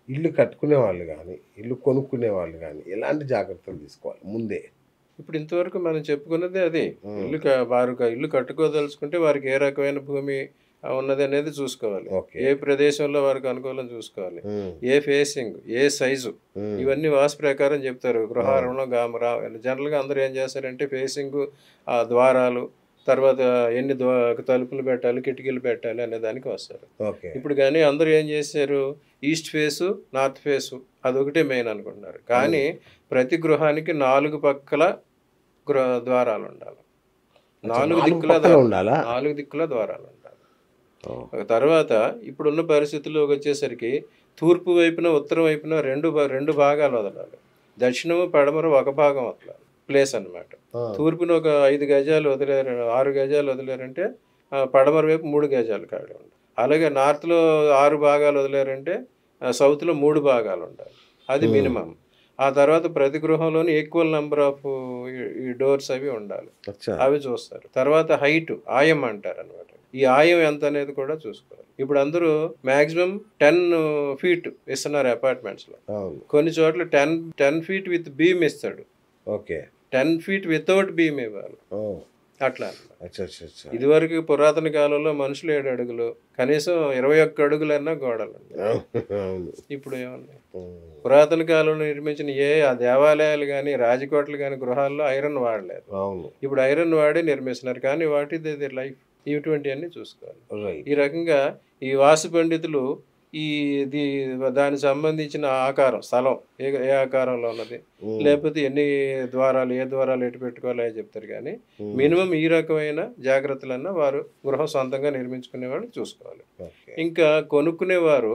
ఇల్లు కట్టుకునే వాళ్ళు కానీ ఇల్లు కొనుక్కునే వాళ్ళు కానీ ఎలాంటి జాగ్రత్తలు తీసుకోవాలి ముందే? ఇప్పుడు ఇంతవరకు మనం చెప్పుకున్నదే అది. వారు ఇల్లు కట్టుకోదలుచుకుంటే వారికి ఏ రకమైన భూమి ఉన్నది అనేది చూసుకోవాలి. ఏ ప్రదేశంలో వారికి అనుకూలం చూసుకోవాలి. ఏ ఫేసింగ్, ఏ సైజు, ఇవన్నీ వాస్తు ప్రకారం చెప్తారు. గృహారంలో జనరల్గా అందరూ ఏం చేస్తారంటే ఫేసింగ్, ఆ ద్వారాలు, తర్వాత ఎన్ని తలుపులు పెట్టాలి, కిటికీలు పెట్టాలి అనే దానికి వస్తారు. ఇప్పుడు కానీ అందరూ ఏం చేశారు, ఈస్ట్ ఫేసు, నార్త్ ఫేసు అదొకటే మెయిన్ అనుకుంటున్నారు. కానీ ప్రతి గృహానికి 4 పక్కల ద్వారాలు ఉండాలి. 4 దిక్కుల ద్వారాలు ఉండాలి. తర్వాత ఇప్పుడున్న పరిస్థితుల్లోకి వచ్చేసరికి తూర్పు వైపున ఉత్తరం వైపున రెండు భాగాలు వదలాలి. దక్షిణము పడమర ఒక భాగం వదలాలి. ప్లేస్ అన్నమాట. తూర్పున ఒక 5 గజాలు వదిలేరు, 6 గజాలు వదిలేరంటే పడమర వైపు 3 గజాలు ఖాళీ ఉండాలి. అలాగే నార్త్లో 6 భాగాలు వదిలేరంటే సౌత్లో 3 భాగాలు ఉండాలి. అది మినిమం. ఆ తర్వాత ప్రతి గృహంలోని ఈక్వల్ నెంబర్ ఆఫ్ ఈ డోర్స్ అవి ఉండాలి. అవి చూస్తారు. తర్వాత హైట్, ఆయం అంటారు అనమాట. ఈ ఆయం ఎంత అనేది కూడా చూసుకోవాలి. ఇప్పుడు అందరూ మాక్సిమం 10 feet ఇస్తున్నారు అపార్ట్మెంట్స్లో. కొన్ని చోట్ల 10 feet విత్ బీమ్ ఇస్తాడు. 10 feet వితౌట్ బీమ్ ఇవ్వాలి. అట్లా ఇదివరకు పురాతన కాలంలో మనుషులు 7 అడుగులు, కనీసం 21 అడుగులన్నా గోడలు. ఇప్పుడు ఏమన్నాయి? పురాతన కాలంలో నిర్మించిన ఆ దేవాలయాలు కానీ రాజకోటలు కానీ గృహాల్లో ఐరన్ వాడలేదు. ఇప్పుడు ఐరన్ వాడి నిర్మిస్తున్నారు. కానీ వాటి లైఫ్ ఇటువంటివన్నీ చూసుకోవాలి. ఈ రకంగా ఈ వాస్తు పండితులు దానికి సంబంధించిన ఆకారం, స్థలం ఏ ఆకారంలో ఉన్నది, లేకపోతే ఎన్ని ద్వారాలు, ఏ ద్వారాలు ఎటు పెట్టుకోవాలి అని చెప్తారు. కానీ మినిమం ఈ రకమైన జాగ్రత్తలన్నా వారు గృహం సొంతంగా నిర్మించుకునే వాళ్ళు చూసుకోవాలి. ఇంకా కొనుక్కునేవారు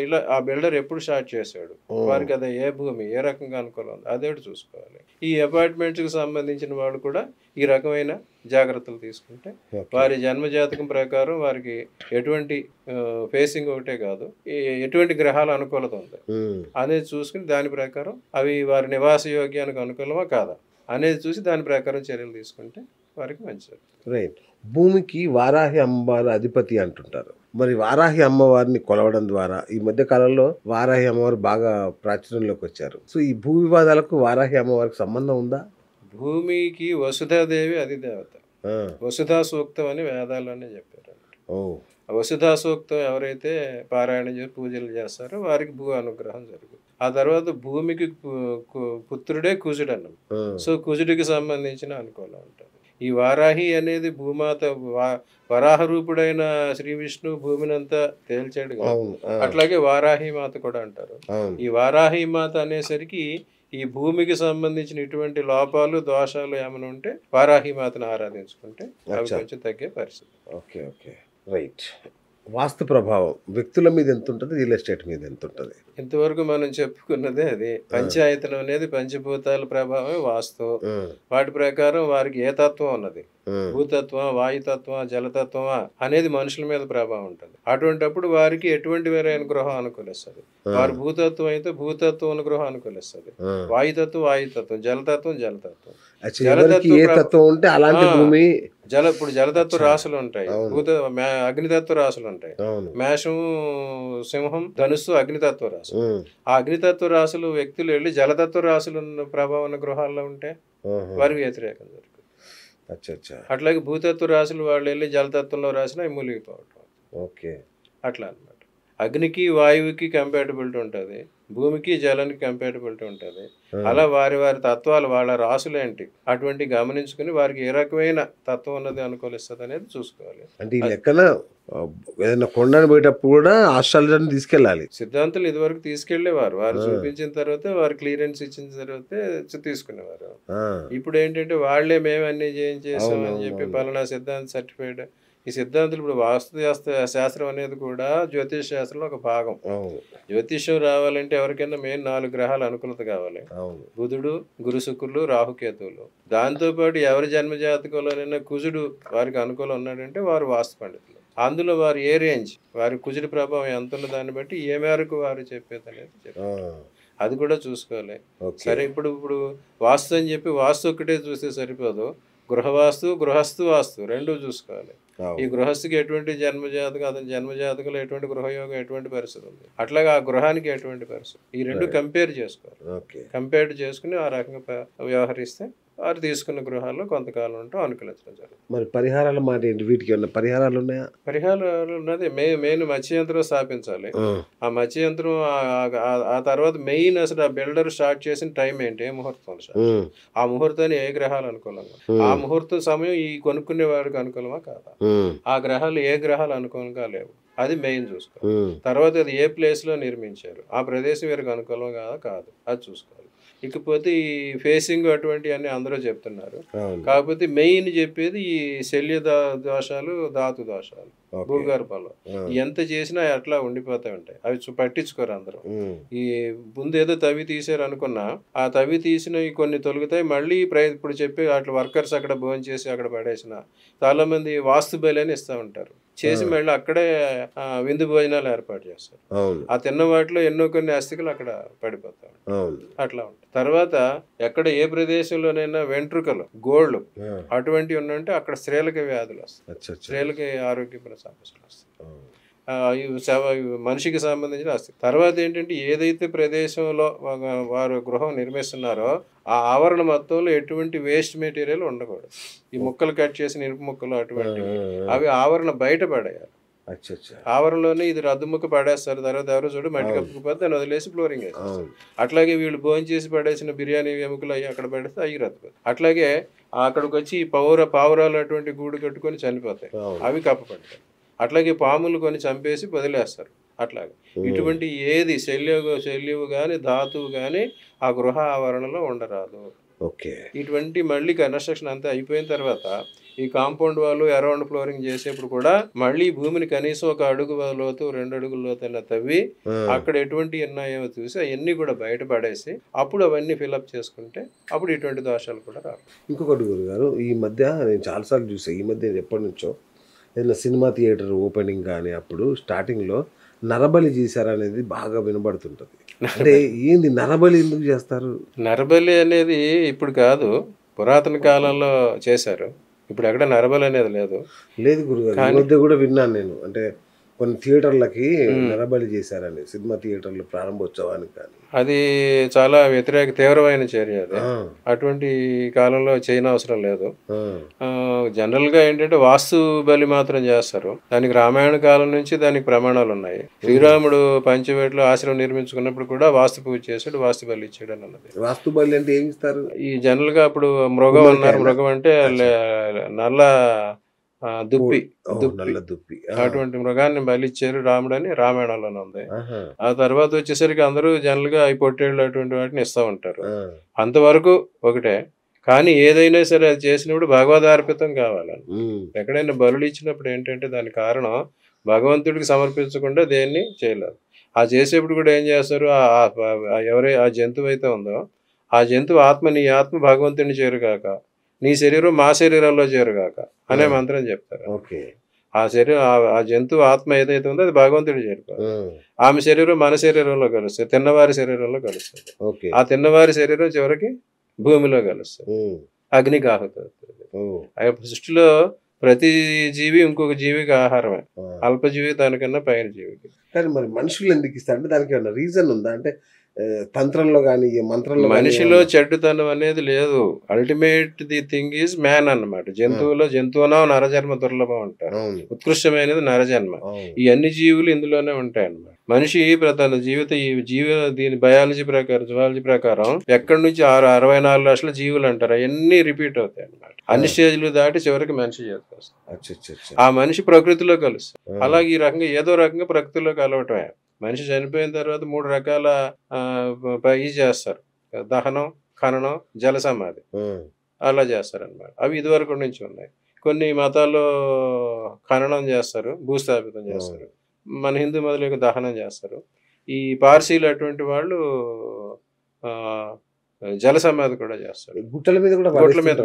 ఇలా ఆ బిల్డర్ ఎప్పుడు స్టార్ట్ చేశాడు, వారికి అదే ఏ భూమి ఏ రకంగా అనుకూలం ఉంది అదేటి చూసుకోవాలి. ఈ అపార్ట్మెంట్స్కి సంబంధించిన వాళ్ళు కూడా ఈ రకమైన జాగ్రత్తలు తీసుకుంటే వారి జన్మజాతకం ప్రకారం వారికి ఎటువంటి ఫేసింగ్ ఒకటే కాదు, ఎటువంటి గ్రహాల అనుకూలత ఉంది అనేది చూసుకుని దాని ప్రకారం అవి వారి నివాస యోగ్యానికి అనుకూలమా కాదా అనేది చూసి దాని ప్రకారం చర్యలు తీసుకుంటే వారికి మంచిది. రైట్. భూమికి వారాహి అమ్మవారు అధిపతి అంటుంటారు. మరి వారాహి అమ్మవారిని కొలవడం ద్వారా ఈ మధ్య కాలంలో వారాహి అమ్మవారు బాగా ప్రాచుర్యంలోకి వచ్చారు. సో ఈ భూ వివాదాలకు వారాహి అమ్మవారికి సంబంధం ఉందా? భూమికి వసుధాదేవి అధిదేవత. వసుధా సూక్తం అని వేదాల్లోనే చెప్పారు. వసుధా సూక్తం ఎవరైతే పారాయణ చేసి పూజలు చేస్తారో వారికి భూ అనుగ్రహం జరుగుతుంది. ఆ తర్వాత భూమికి పుత్రుడే కుజుడు అన్నం. సో కుజుడికి సంబంధించిన అనుకూలం ఉంటుంది. ఈ వారాహి అనేది భూమాత, వరాహ రూపుడైన శ్రీ విష్ణు భూమినంతా తేల్చాడు. అట్లాగే వారాహి మాత కూడా అంటారు. ఈ వారాహి మాత అనేసరికి ఈ భూమికి సంబంధించిన ఇటువంటి లోపాలు, దోషాలు ఏమైనా ఉంటే వారాహి మాతను ఆరాధించుకుంటే అవి కొంచెం తగ్గే పరిస్థితి. Okay, right. వాస్తు ప్రభావం వ్యక్తుల మీద ఎంత ఉంటుంది, రియల్ ఎస్టేట్ మీద ఎంత ఉంటుంది? ఇంతవరకు మనం చెప్పుకున్నదే అది. పంచాయతనం అనేది పంచభూతాల ప్రభావమే వాస్తు. వాటి ప్రకారం వారికి ఏ తత్వం ఉన్నది, భూతత్వం, వాయుతత్వం, జలతత్వమా అనేది మనుషుల మీద ప్రభావం ఉంటుంది. అటువంటిప్పుడు వారికి ఎటువంటి వేరైన గృహం అనుకూలిస్తుంది. వారు భూతత్వం అయితే భూతత్వం గృహం అనుకూలిస్తుంది, వాయుతత్వం వాయుతత్వం, జలతత్వం జలతత్వం. ఇప్పుడు జలతత్వ రాశులు ఉంటాయి, అగ్నితత్వ రాశులు ఉంటాయి. మేషం, సింహం, ధనుస్సు అగ్నితత్వ రాశులు. ఆ అగ్నితత్వ రాశులు వ్యక్తులు వెళ్ళి జలతత్వ రాశులు ప్రభావం ఉన్న గృహాల్లో ఉంటే వారికి వ్యతిరేకం జరుగుతుంది. అట్లాగే భూతత్వ రాశులు వాళ్ళు వెళ్ళి జలతత్వంలో రాసిన మునిగిపోవటం. అట్లా అన్నమాట. అగ్నికి వాయువుకి కంపాటబిలిటీ ఉంటుంది, భూమికి జలానికి కంపాటబిలిటీ ఉంటుంది. అలా వారి వారి తత్వాలు వాళ్ళ రాసులేంటి అటువంటి గమనించుకుని వారికి ఏ రకమైన తత్వం ఉన్నది అనుకూలిస్తుంది అనేది చూసుకోవాలి. అంటే ఈ లెక్కన ఏదైనా కొండను పోయేటప్పుడు కూడా ఆస్ట్రాలజర్ని తీసుకెళ్ళాలి. సిద్ధాంతులు ఇదివరకు తీసుకెళ్లేవారు, వారు చూపించిన తర్వాత వారు క్లియరెన్స్ ఇచ్చిన తర్వాత తీసుకునేవారు. ఇప్పుడు ఏంటంటే వాళ్లే మేము అన్ని చేసాం అని చెప్పి పలానా సిద్ధాంత సర్టిఫైడ్. ఈ సిద్ధాంతులు ఇప్పుడు వాస్తు శాస్త్రం అనేది కూడా జ్యోతిష్ శాస్త్రంలో ఒక భాగం. జ్యోతిష్యం రావాలంటే ఎవరికైనా మెయిన్ 4 గ్రహాలు అనుకూలత కావాలి, బుధుడు, గురు, శుక్రులు, రాహుకేతువులు. దాంతోపాటు ఎవరి జన్మ జాతకంలోనైనా కుజుడు వారికి అనుకూలం ఉన్నాడంటే వారు వాస్తు పండితులు. అందులో వారు ఏ రేంజ్, వారి కుజుడి ప్రభావం ఎంత ఉన్న దాన్ని బట్టి ఏ మేరకు వారు చెప్పేది అనేది చెప్పారు, అది కూడా చూసుకోవాలి. సరే, ఇప్పుడు వాస్తు అని చెప్పి వాస్తు ఒక్కటే చూస్తే సరిపోదు, గృహవాస్తు, గృహస్థు వాస్తు రెండూ చూసుకోవాలి. ఈ గృహస్థుకి ఎటువంటి జన్మజాతకం, అతని జన్మజాతకంలో ఎటువంటి గృహయోగం, ఎటువంటి పరిస్థితి ఉంది, అట్లాగే ఆ గృహానికి ఎటువంటి పరిస్థితి, ఈ రెండు కంపేర్ చేసుకోవాలి. కంపేర్ చేసుకుని ఆ రకంగా వ్యవహరిస్తే వారు తీసుకున్న గృహాల్లో కొంతకాలం ఉంటూ అనుకూలించడం జరుగుతుంది. మరి పరిహారాలు మాట ఏంటి? వీటికి ఏమన్నా పరిహారాలు ఉన్నాయా? పరిహారాలు ఉన్నది మెయిన్ మత్స్య యంత్రం స్థాపించాలి. ఆ మత్స్య యంత్రం ఆ తర్వాత మెయిన్ అసలు ఆ బిల్డర్ స్టార్ట్ చేసిన టైం ఏంటి, ఏ ముహూర్తం, ఆ ముహూర్తాన్ని ఏ గ్రహాలు అనుకూలంగా, ఆ ముహూర్తం సమయం ఈ కొనుక్కునే వారికి అనుకూలమా కాదా, ఆ గ్రహాలు ఏ గ్రహాలు అనుకూలంగా లేవు, అది మెయిన్ చూసుకోవాలి. తర్వాత అది ఏ ప్లేస్ లో నిర్మించారు, ఆ ప్రదేశం వీరికి అనుకూలం కాదు అది చూసుకోవాలి. ఇకపోతే ఈ ఫేసింగ్ అటువంటి అన్ని అందరూ చెప్తున్నారు, కాకపోతే మెయిన్ చెప్పేది ఈ శల్య దోషాలు, ధాతు దోషాలు భూగర్భంలో ఎంత చేసినా అట్లా ఉండిపోతూ ఉంటాయి, అవి పట్టించుకోరు అందరూ. ఈ ముందు ఏదో తవ్వి తీసారు అనుకున్నా, ఆ తవ్వి తీసినవి కొన్ని తొలుగుతాయి, మళ్ళీ ఇప్పుడు చెప్పి అట్లా వర్కర్స్ అక్కడ భోజనం చేసి అక్కడ పడేసిన చాలా మంది వాస్తు బయలని ఇస్తూ ఉంటారు, చేసి మళ్ళీ అక్కడే విందు భోజనాలు ఏర్పాటు చేస్తారు. ఆ తిన్న వాటిలో ఎన్నో కొన్ని అస్థికలు అక్కడ పడిపోతాయి, అట్లా ఉంటాయి. తర్వాత ఎక్కడ ఏ ప్రదేశంలోనైనా వెంట్రుకలు, గోళ్ళు అటువంటివి ఉన్నంటే అక్కడ స్త్రీలకి వ్యాధులు వస్తాయి, స్త్రీలకి ఆరోగ్య సమస్యలు వస్తాయి, మనిషికి సంబంధించిన ఆస్తి. తర్వాత ఏంటంటే ఏదైతే ప్రదేశంలో వారు గృహం నిర్మిస్తున్నారో ఆ ఆవరణ మొత్తంలో ఎటువంటి వేస్ట్ మెటీరియల్ ఉండకూడదు. ఈ ముక్కలు కట్ చేసిన ఇనుప ముక్కలు అటువంటివి అవి ఆవరణ బయట పడేయాలి. ఆవరణలోనే ఇది రద్దు ముక్క పడేస్తారు, తర్వాత ఎవరో చూడు మట్టి కప్పుకుపోతే దాన్ని వదిలేసి ఫ్లోరింగ్ వేస్తారు. అట్లాగే వీళ్ళు భోజనం చేసి పడేసిన బిర్యానీ ఎముకలు అవి అక్కడ పడేస్తే అవి రద్దు. అట్లాగే అక్కడికి వచ్చి పావురాలు అటువంటి గూడు కట్టుకొని చనిపోతాయి, అవి కప్పపడతాయి. అట్లాగే పాములు కొని చంపేసి వదిలేస్తారు. అట్లాగే ఇటువంటి ఏది శల్యవు కానీ ధాతువు కానీ ఆ గృహ ఆవరణలో ఉండరాదు. ఇటువంటి మళ్ళీ కన్స్ట్రక్షన్ అంతా అయిపోయిన తర్వాత ఈ కాంపౌండ్ వాళ్ళు అరౌండ్ ఫ్లోరింగ్ చేసేప్పుడు కూడా మళ్ళీ భూమిని కనీసం 1 అడుగు లోతు 2 అడుగుల లోతైనా తవ్వి అక్కడ ఎటువంటి ఉన్నాయో చూసి అవన్నీ కూడా బయటపడేసి అప్పుడు అవన్నీ ఫిల్అప్ చేసుకుంటే అప్పుడు ఇటువంటి దోషాలు కూడా రావు. ఇంకొకటి గురుగారు, ఈ మధ్య నేను చాలాసార్లు చూసాను, ఈ మధ్య ఎప్పటి నుంచో ఏదైనా సినిమా థియేటర్ ఓపెనింగ్ కానీ అప్పుడు స్టార్టింగ్లో నరబలి చేశారనేది బాగా వినబడుతుంటుంది. అంటే ఏంది నరబలి ఎందుకు చేస్తారు? నరబలి అనేది ఇప్పుడు కాదు, పురాతన కాలంలో చేశారు, ఇప్పుడు ఎక్కడ నరబలి అనేది లేదు గురుగారు. ఈ మధ్య కూడా విన్నాను నేను, అంటే కొన్ని థియేటర్లకి నరబలి చేశారని, సినిమా థియేటర్లు ప్రారంభోత్సవానికి కానీ. అది చాలా తీవ్రమైన చర్య అది, అటువంటి కాలంలో చేయనవసరం లేదు. జనరల్ గా ఏంటంటే వాస్తు బలి మాత్రం చేస్తారు, దానికి రామాయణ కాలం నుంచి దానికి ప్రమాణాలు ఉన్నాయి. శ్రీరాముడు పంచవేటలో ఆశ్రమం నిర్మించుకున్నప్పుడు కూడా వాస్తు పూజ చేసాడు, వాస్తు బలి ఇచ్చాడు అని అన్నది. వాస్తు బలి అంటే ఏమి ఇస్తారు? ఈ జనరల్ గా అప్పుడు మృగం అన్నారు, మృగం అంటే నల్ల దుప్పి అటువంటి మృగాన్ని బలిచ్చారు రాముడు అని రామాయణంలోనే ఉంది. ఆ తర్వాత వచ్చేసరికి అందరూ జనరల్ గా ఈ పొట్టేళ్ళు అటువంటి వాటిని ఇస్తూ ఉంటారు, అంతవరకు ఒకటే. కానీ ఏదైనా సరే అది చేసినప్పుడు భగవదార్పితం కావాలని. ఎక్కడైనా బలులు ఇచ్చినప్పుడు ఏంటంటే దాని కారణం భగవంతుడికి సమర్పించకుండా దేన్ని చేయలేదు. ఆ చేసేప్పుడు కూడా ఏం చేస్తారు, ఆ జంతువు అయితే ఉందో ఆ జంతువు ఆత్మ, నీ ఆత్మ భగవంతుడిని చేరుగాక, నీ శరీరం మా శరీరంలో చేరుగాక అనే మంత్రం చెప్తారు. ఆ జంతువు ఆత్మ ఏదైతే ఉందో అది భగవంతుడు చేరుకోవాలి. ఆమె శరీరం మన శరీరంలో కలుస్తుంది, తిన్నవారి శరీరంలో కలుస్తుంది. ఆ తిన్నవారి శరీరం చివరికి భూమిలో కలుస్తుంది, అగ్నికి ఆహుతవుతుంది. సృష్టిలో ప్రతి జీవి ఇంకొక జీవికి ఆహారమే, అల్పజీవి దానికన్నా పైన జీవికి. కానీ మరి మనుషులు ఎందుకు ఇస్తారు అంటే దానికి ఏమన్నా రీజన్ ఉందా? అంటే తంత్రంలో కానీ మంత్రంలో మనిషిలో చెడ్డుతనం అనేది లేదు. Ultimate the thing is man అన్నమాట. జంతువునో నరజన్మ దుర్లభం అంటారు. ఉత్కృష్టమైనది నరజన్మ. ఈ అన్ని జీవులు ఇందులోనే ఉంటాయి అన్నమాట. మనిషి తన దీని బయాలజీ ప్రకారం, జువాలజీ ప్రకారం ఎక్కడి నుంచి 64 లక్షల జీవులు అంటారు. అవన్నీ రిపీట్ అవుతాయి అన్నమాట. అన్ని స్టేజ్లు దాటి చివరికి మనిషి చేస్తారు. ఆ మనిషి ప్రకృతిలో కలుస్తారు. అలాగే ఈ రకంగా ఏదో రకంగా ప్రకృతిలో కలవటమే. మనిషి చనిపోయిన తర్వాత 3 రకాల చేస్తారు. దహనం, ఖననం, జల సమాధి. అలా చేస్తారనమాట. అవి ఇదివరకు నుంచి ఉన్నాయి. కొన్ని మతాల్లో ఖననం చేస్తారు, భూస్థాపితం చేస్తారు. మన హిందూ మతాలకు దహనం చేస్తారు. ఈ పార్సీలు అటువంటి వాళ్ళు జల సమాధి కూడా చేస్తారు. గుట్టల మీద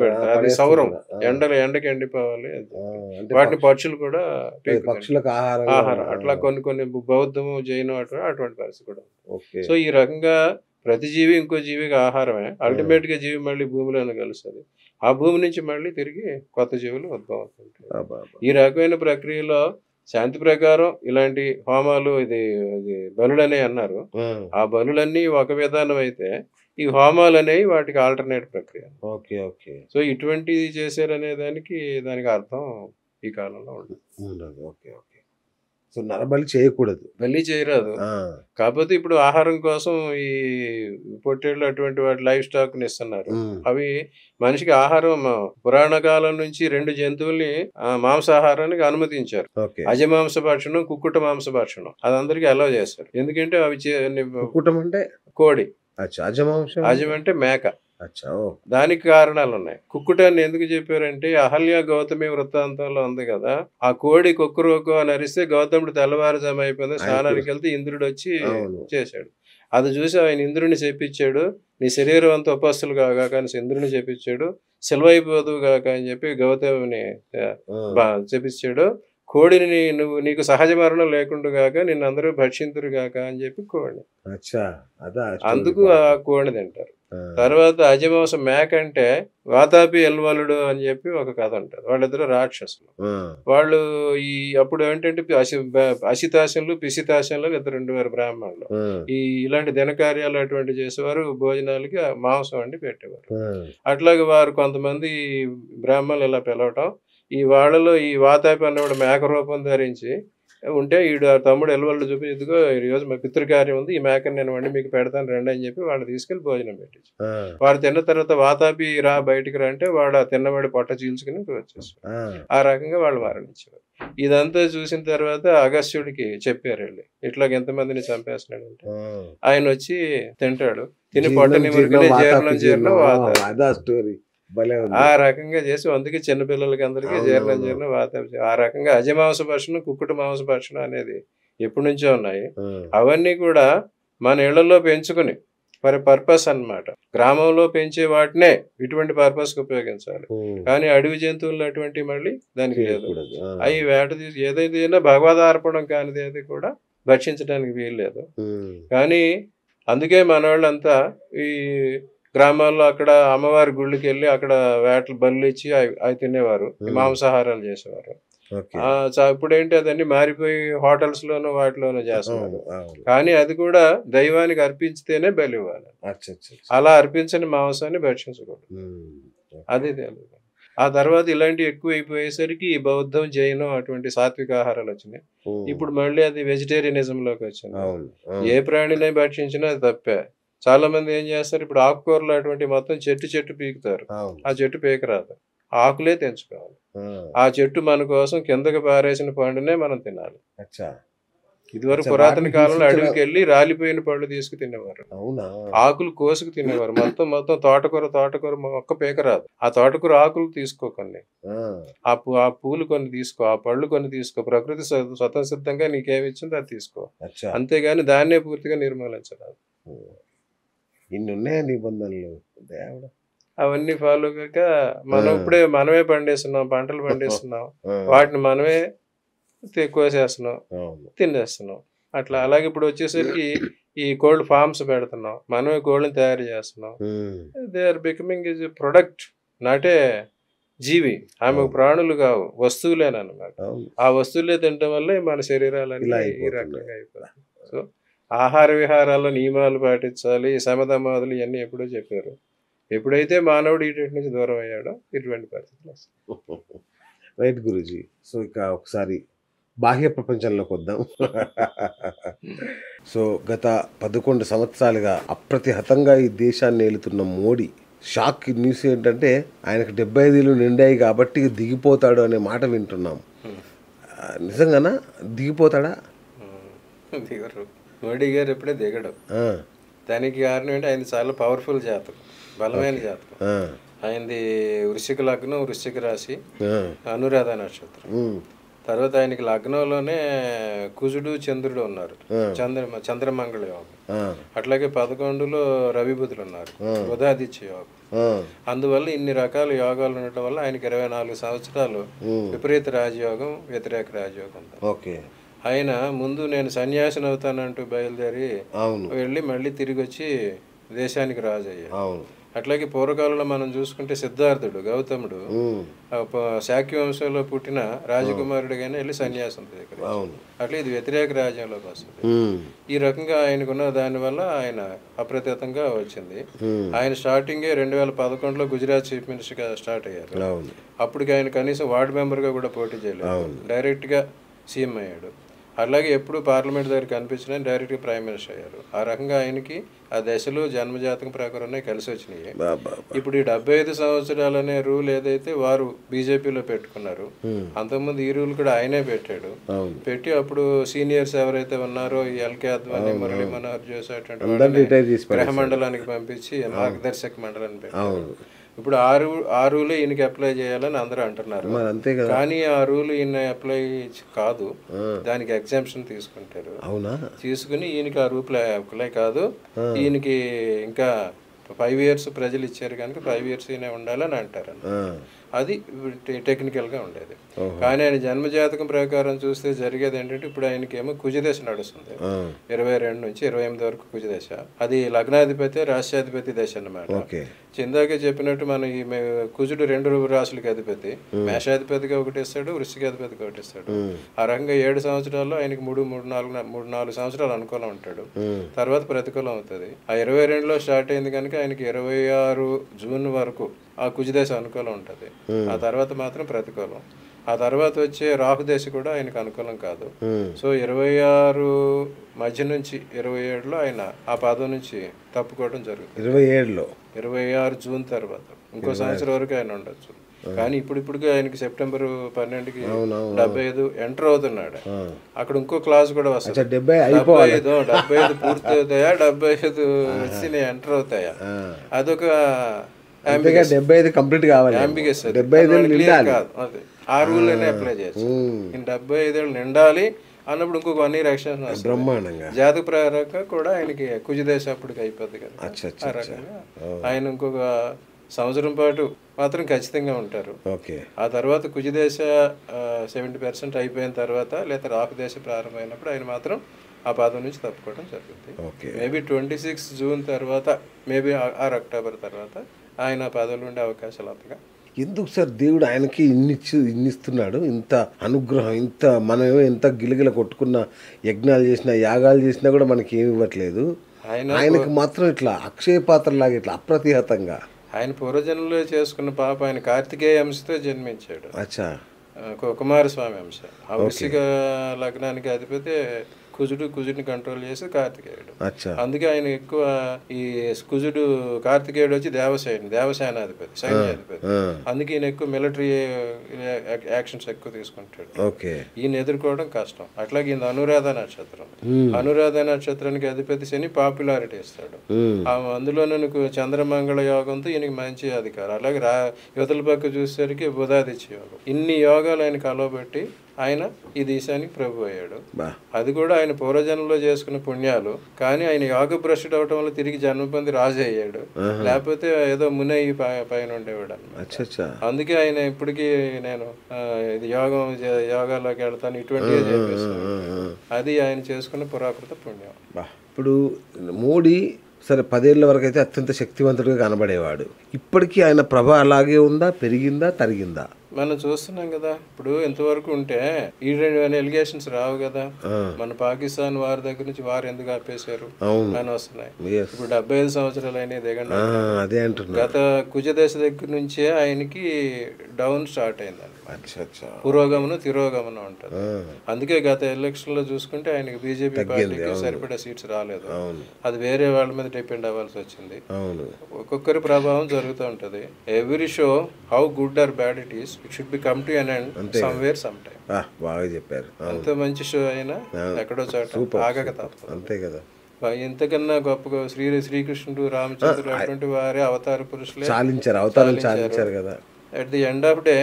పెడతారు. అది సౌరం. ఎండకి ఎండిపోవాలి. వాటిని పక్షులు కూడా పక్షులకు ఆహారం. అట్లా కొన్ని బౌద్ధము, జైనం అటువంటి పరిస్థితి కూడా. సో ఈ రకంగా ప్రతి జీవి ఇంకో జీవికి ఆహారమే. అల్టిమేట్ గా జీవి మళ్ళీ భూమిలోనే కలుస్తుంది. ఆ భూమి నుంచి మళ్ళీ తిరిగి కొత్త జీవులు ఉద్భవం అవుతుంటాయి. ఈ రకమైన ప్రక్రియలో శాంతి ప్రకారం ఇలాంటి హోమాలు, ఇది బలులనే అన్నారు. ఆ బలులన్నీ ఒక విధానం అయితే ఈ హోమాలు అనేవి వాటికి ఆల్టర్నేట్ ప్రక్రియ. సో ఇటువంటిది చేశారనే దానికి అర్థం ఈ కాలంలో ఉండదు. సో నరబలి చేయకూడదు, బలి చేయరాదు. కాకపోతే ఇప్పుడు ఆహారం కోసం ఈ పొట్టేళ్ళు అటువంటి వాటి లైఫ్ స్టాక్ ని ఇస్తున్నారు. అవి మనిషికి ఆహారం. పురాణ కాలం నుంచి 2 జంతువుల్ని మాంసాహారానికి అనుమతించారు. అజమాంస భక్షణం, కుక్కుట మాంస భక్షణం. అది అందరికి అలౌ చేశారు. ఎందుకంటే అవి కుక్కుటం అంటే కోడి, అజం అంటే మేక. దానికి కారణాలు ఉన్నాయి. కుక్కుటాన్ని ఎందుకు చెప్పారంటే అహల్య గౌతమి వృత్తాంతంలో ఉంది కదా, ఆ కోడి కుక్కురోకు అని అరిస్తే గౌతముడు తెల్లవారుజాము అయిపోయింది, స్నానానికి వెళ్తే ఇంద్రుడు వచ్చి చేశాడు. అది చూసి ఆయన ఇంద్రుడిని చెప్పించాడు, నీ శరీరం అంతా ఉపస్తులు కాగా కానీ ఇంద్రుడిని చెప్పించాడు, సెలవైపోదు కాక అని చెప్పి గౌతమిని చెప్పించాడు. కోడిని నీకు సహజ మరణం లేకుండా గాక నిన్ను అందరూ భక్షింతురు గాక అని చెప్పి కోడి. అందుకు ఆ కోడిని తింటారు. తర్వాత అజమాంసం మేక అంటే వాతాపి ఎల్వలుడు అని చెప్పి ఒక కథ ఉంటుంది. వాళ్ళిద్దరు రాక్షసులు. వాళ్ళు అప్పుడు ఏంటంటే అసితాశంలు, పిసితాశంలు 2 బ్రాహ్మణులు. ఇలాంటి దినకార్యాలు అటువంటి చేసేవారు. భోజనాలకి మాంసం వండి పెట్టేవారు. అట్లాగే వారు కొంతమంది బ్రాహ్మణులు ఇలా పిలవటం, ఈ వాళ్ళలో ఈ వాతాపి అన్నవాడు మేక రూపం ధరించి ఉంటే ఈడు తమ్ముడు ఎల్వళ్ళు చూపి, ఇదిగో ఈరోజు మా పితృకార్యం ఉంది, ఈ మేకని నేను వండి మీకు పెడతాను రండి అని చెప్పి వాళ్ళు తీసుకెళ్లి భోజనం పెట్టించు. వాడు తిన్న తర్వాత వాతాపి బయటికి రా అంటే వాడు తిన్నవాడి పొట్ట చీల్చుకుని వచ్చేసాడు. ఆ రకంగా వాళ్ళు మరణించేవారు. ఇదంతా చూసిన తర్వాత అగస్త్యుడికి చెప్పారు వెళ్ళి, ఇట్లాగ ఎంతమందిని చంపేస్తున్నాడు అంటే ఆయన వచ్చి తింటాడు. తిని పొట్టని మురికిని జీర్ణం వాతాపి. ఆ రకంగా చేసి అందుకే చిన్నపిల్లలకి అందరికీ జీర్ణం వాతాపి. ఆ రకంగా అజమాంస భక్షణం, కుక్కుట మాంస భక్షణం అనేది ఎప్పటి నుంచో ఉన్నాయి. అవన్నీ కూడా మన ఇళ్లలో పెంచుకుని పర్పస్ అన్నమాట. గ్రామంలో పెంచే వాటినే ఇటువంటి పర్పస్ కి ఉపయోగించాలి. కానీ అడవి జంతువులు అటువంటి మళ్ళీ దానికి లేదు. అవి వేట ఏదైనా భగవదార్పణం కానిది ఏది కూడా భక్షించడానికి వీల్లేదు. కానీ అందుకే మన వాళ్ళంతా ఈ గ్రామాల్లో అక్కడ అమ్మవారి గుళ్ళకి వెళ్ళి అక్కడ వేటలు బళ్ళు ఇచ్చి అవి తినేవారు, మాంసాహారాలు చేసేవారు. ఇప్పుడు ఏంటి అదన్నీ మారిపోయి హోటల్స్ లోనూ వాటిలోనూ చేస్తున్నారు. కానీ అది కూడా దైవానికి అర్పించితేనే బలి ఇవ్వాలి. అలా అర్పించని మాంసాన్ని భక్షించకూడదు. అది తెలియదు. ఆ తర్వాత ఇలాంటివి ఎక్కువ అయిపోయేసరికి ఈ బౌద్ధం, జైనం అటువంటి సాత్విక ఆహారాలు వచ్చినాయి. ఇప్పుడు మళ్ళీ అది వెజిటేరియనిజం లోకి వచ్చింది. ఏ ప్రాణిని భక్షించినా అది తప్పే. చాలా మంది ఏం చేస్తారు, ఇప్పుడు ఆకుకూరలు అటువంటి మొత్తం చెట్టు పీకుతారు. ఆ చెట్టు పీకరాదు, ఆకులే తెంచుకోవాలి. ఆ చెట్టు మన కోసం కిందకి పారేసిన పండునే మనం తినాలి. ఇదివరకు పురాతన కాలంలో అడవికి వెళ్ళి రాలిపోయిన పళ్ళు తీసుకు తినేవారు. ఆకులు కోసుకు తినేవారు. మొత్తం తోటకూర మొక్క పీకరాదు. ఆ తోటకూర ఆకులు తీసుకోకండి, ఆ పూలు కొన్ని తీసుకో, ఆ పళ్ళు కొన్ని తీసుకో. ప్రకృతి స్వతసిద్ధంగా నీకేమిచ్చిందో అది తీసుకో. అంతేగాని దాన్నే పూర్తిగా నిర్మూలించరాదు. ఇన్నున్నాయి నిబంధనలు. అవన్నీ ఫాలో కాక మనం మనమే పండిస్తున్నాం, పంటలు పండిస్తున్నాం, వాటిని మనమే కోసేస్తున్నాం, తినేస్తున్నాం. అట్లా అలాగే ఇప్పుడు వచ్చేసరికి ఈ కోల్డ్ ఫార్మ్స్ పెడుతున్నాం, మనమే కోళ్ళని తయారు చేస్తున్నాం. They are becoming is product, not a జీవి. ఆమె ప్రాణులు కావు, వస్తువులేనమాట. ఆ వస్తువులే తినడం వల్ల మన శరీరాలన్నీ ఈ రకంగా అయిపోతాయి. సో ఆహార విహారాల్లో నియమాలు పాటించాలి, సమధమాదులు ఇవన్నీ ఎప్పుడో చెప్పారు. ఎప్పుడైతే మానవుడు వీటి నుంచి దూరం అయ్యాడో ఇటువంటి పరిస్థితులు వస్తాయి. రైట్ గురూజీ. సో ఇక ఒకసారి బాహ్య ప్రపంచంలోకి వద్దాం. సో గత 11 సంవత్సరాలుగా అప్రతిహతంగా ఈ దేశాన్ని ఏలుతున్న మోడీ షాక్ న్యూస్ ఏంటంటే ఆయనకు 75 నిండాయి కాబట్టి దిగిపోతాడు అనే మాట వింటున్నాం. నిజంగానా దిగిపోతాడా? దిగరు. మోడీ గారు ఎప్పుడే దిగడు. దానికి కారణం ఏంటి, ఆయన చాలా పవర్ఫుల్ జాతకం, బలమైన జాతకం. ఆయనది వృశ్చిక లగ్నం, వృశ్చిక రాశి, అనురాధ నక్షత్రం. తర్వాత ఆయనకి లగ్నంలోనే కుజుడు చంద్రుడు ఉన్నారు, చంద్రమంగళ యోగం. అట్లాగే 11లో రవి బుధులు ఉన్నారు, బుధాదిత్య యోగం. అందువల్ల ఇన్ని రకాల యోగాలు ఉండటం వల్ల ఆయనకి 24 సంవత్సరాలు విపరీత రాజయోగం, వ్యతిరేక రాజయోగం. ఆయన ముందు నేను సన్యాసిని అవుతానంటూ బయలుదేరి వెళ్ళి మళ్ళీ తిరిగి వచ్చి దేశానికి రాజు అయ్యాడు. అట్లాగే పూర్వకాలంలో మనం చూసుకుంటే సిద్ధార్థుడు, గౌతముడు శాక్య వంశంలో పుట్టిన రాజకుమారుడిగానే వెళ్ళి సన్యాసం స్వీకరించాడు. అట్లా ఇది వ్యతిరేక రాజ్యంలోకి వస్తుంది. ఈ రకంగా ఆయనకున్న దానివల్ల ఆయన అప్రతిహతంగా వచ్చింది. ఆయన స్టార్టింగే 2011లో గుజరాత్ చీఫ్ మినిస్టర్గా స్టార్ట్ అయ్యారు. అప్పటికి ఆయన కనీసం వార్డు మెంబర్గా కూడా పోటీ చేయలేదు, డైరెక్ట్గా సీఎం అయ్యాడు. అలాగే ఎప్పుడు పార్లమెంట్ దగ్గర కనిపించినా డైరెక్ట్గా ప్రైమ్ మినిస్టర్ అయ్యారు. ఆ రకంగా ఆయనకి ఆ దశలు జన్మజాతకం ప్రకారం కలిసి వచ్చినాయి. ఇప్పుడు ఈ 75 సంవత్సరాలనే రూల్ ఏదైతే వారు బీజేపీలో పెట్టుకున్నారు, అంతకుముందు ఈ రూల్ కూడా ఆయనే పెట్టాడు. పెట్టి అప్పుడు సీనియర్స్ ఎవరైతే ఉన్నారో ఈ ఎల్కే అద్వానీ, మురళీ మనోహర్ జోషి అటువంటి గ్రహ మండలానికి పంపించి మార్గదర్శక మండలాన్ని పెట్టారు. ఇప్పుడు ఆ రూలే ఈయనకి అప్లై చేయాలని అందరూ అంటున్నారు. కానీ ఆ రూల్ ఈయన అప్లై కాదు, దానికి ఎగ్జామ్షన్ తీసుకుంటారు. తీసుకుని ఈయనకి ఆ రూల్ అప్లై కాదు, ఈయనకి ఇంకా 5 years ప్రజలు ఇచ్చారు కనుక 5 years ఈయన ఉండాలని అంటారు. అది టెక్నికల్గా ఉండేది. కానీ ఆయన జన్మజాతకం ప్రకారం చూస్తే జరిగేది ఏంటంటే ఇప్పుడు ఆయనకేమో కుజదశ నడుస్తుంది, 22 నుంచి 28 వరకు కుజదశ. అది లగ్నాధిపతి, రాష్ట్రాధిపతి దశ అన్నమాట. ఇందాకే చెప్పినట్టు మన ఈ కుజుడు 2 రాశులకి అధిపతి, మేషాధిపతిగా ఒకటి ఇస్తాడు, వృశ్చికాధిపతిగా ఒకటి ఇస్తాడు. ఆ రకంగా 7 సంవత్సరాల్లో ఆయనకి 3-4 సంవత్సరాలు అనుకూలం ఉంటాడు, తర్వాత ప్రతికూలం అవుతుంది. ఆ 22లో స్టార్ట్ అయింది కనుక ఆయనకి 26 జూన్ వరకు ఆ కుజదశ అనుకూలం ఉంటుంది. ఆ తర్వాత మాత్రం ప్రతికూలం. ఆ తర్వాత వచ్చే రాహుదశ కూడా ఆయనకు అనుకూలం కాదు. సో 26 మధ్య నుంచి 27లో ఆయన ఆ పదం నుంచి తప్పుకోవడం జరుగుతుంది. 26 జూన్ తర్వాత ఇంకో సంవత్సరం వరకు ఆయన ఉండొచ్చు. కానీ ఇప్పుడు ఆయనకి సెప్టెంబర్ 12కి 75 ఎంటర్ అవుతున్నాడు. అక్కడ ఇంకో క్లాస్ కూడా వస్తుంది, 75 పూర్తి అవుతాయా, 75 వచ్చి ఎంటర్ అవుతాయా, అదొక 75 కంప్లీట్ కావాలి. ఆ రూల్ అనే అప్లై చేయొచ్చు. 75 ఏళ్ళు నిండాలి అన్నప్పుడు ఇంకొక 1 year ఎక్స్టెన్షన్ వస్తుంది. బ్రహ్మాండంగా జాతక ప్రకారంగా కూడా ఆయనకి కుజదశ అప్పటికి అయిపోద్ది కదా. ఆ రకంగా ఆయన ఇంకొక సంవత్సరం పాటు మాత్రం ఖచ్చితంగా ఉంటారు. ఆ తర్వాత కుజదశ 70% అయిపోయిన తర్వాత లేదా రాహుదశ ప్రారంభమైనప్పుడు ఆయన మాత్రం ఆ పాదం నుంచి తప్పుకోవడం జరుగుతుంది. మేబీ 26 జూన్ తర్వాత, మేబీ 6 అక్టోబర్ తర్వాత ఆయన పదవులు ఉండే అవకాశాలు అంతగా. ఎందుకు సార్ దేవుడు ఆయనకి ఇన్నిస్తున్నాడు, ఇంత అనుగ్రహం, ఇంత మనమేమో ఎంత గిలగిల కొట్టుకున్న యజ్ఞాలు చేసినా యాగాలు చేసినా కూడా మనకి ఏమి ఇవ్వట్లేదు. ఆయనకు మాత్రం ఇట్లా అక్షయ పాత్రలాగా ఇట్లా అప్రతిహతంగా. ఆయన పూర్వజన్మలో చేసుకున్న పాప, ఆయన కార్తికేయ అంశతో జన్మించాడు. కుమారస్వామి అంశ. ఆ వృశ్చిక లగ్నానికి అధిపతి కుజుడిని కంట్రోల్ చేసి కార్తికేయుడు. అందుకే ఆయన ఎక్కువ ఈ కుజుడు కార్తికేయుడు వచ్చి దేవసేనాధిపతి, సైన్యాధిపతి. అందుకే ఈయన ఎక్కువ మిలిటరీ యాక్షన్స్ ఎక్కువ తీసుకుంటాడు. ఈయన ఎదుర్కోవడం కష్టం. అట్లాగే ఈయన అనురాధ నక్షత్రం. అనురాధ నక్షత్రానికి అధిపతి శని పాపులారిటీ ఇస్తాడు. అందులోనే చంద్రమంగళ యోగంతో ఈయనకి మంచి అధికారం. అలాగే యువతల పక్క చూసేసరికి బుధాదిత్య యోగం. ఇన్ని యోగాలు ఆయన కలవబెట్టి ఆయన ఈ దేశానికి ప్రభు అయ్యాడు. అది కూడా ఆయన పూర్వజన్మలో చేసుకున్న పుణ్యాలు. కానీ ఆయన యోగ భ్రష్టుడు అవటం వల్ల తిరిగి జన్మ పొంది రాజు అయ్యాడు, లేకపోతే ఏదో మునయ్యి పైన ఉండేవాడు అన్నమాట. అందుకే ఆయన ఇప్పటికీ నేను ఇది యోగాలోకి వెళ్తాను ఇటువంటివి చెప్పేస్తాను. అది ఆయన చేసుకున్న పురాకృత పుణ్యం. ఇప్పుడు మోడీ సరే 10 ఏళ్ల వరకు అయితే అత్యంత శక్తివంతుడిగా కనబడేవాడు. ఇప్పటికీ ఆయన ప్రభ అలాగే ఉందా, పెరిగిందా, తరిగిందా? మనం చూస్తున్నాం కదా, ఇప్పుడు ఇంతవరకు ఉంటే ఈ రెండు ఎలిగేషన్స్ రావు కదా. మన పాకిస్తాన్ వారి దగ్గర నుంచి వారు ఎందుకు ఆపేశారు అని వస్తున్నాయి. ఇప్పుడు 75 సంవత్సరాలు అయినాయి దిగండి. గత కుజదశ దగ్గర నుంచే ఆయనకి డౌన్ స్టార్ట్ అయిందండి. పురోగమనం తిరోగమనం ఉంటుంది. అందుకే గత ఎలక్షన్ లో చూసుకుంటే ఆయనకి బీజేపీ పార్టీకి సరిపడే సీట్స్ రాలేదు. అది వేరే వాళ్ళ మీద డిపెండ్ అవ్వాల్సి వచ్చింది. ఒక్కొక్కరి ప్రభావం జరుగుతూ ఉంటది. Every show how good or bad it is, it should be come to an end somewhere some time. బాగా చెప్పారు. ఎంత మంచి షో అయినా ఎక్కడో చోట ఆగక తప్పదు. అంతే కదా. ఇంతకన్నా గొప్పగా శ్రీకృష్ణుడు, రామచంద్రుడు అటువంటి వారే అవతార పురుషులే చాలించారు కదా. At the end of day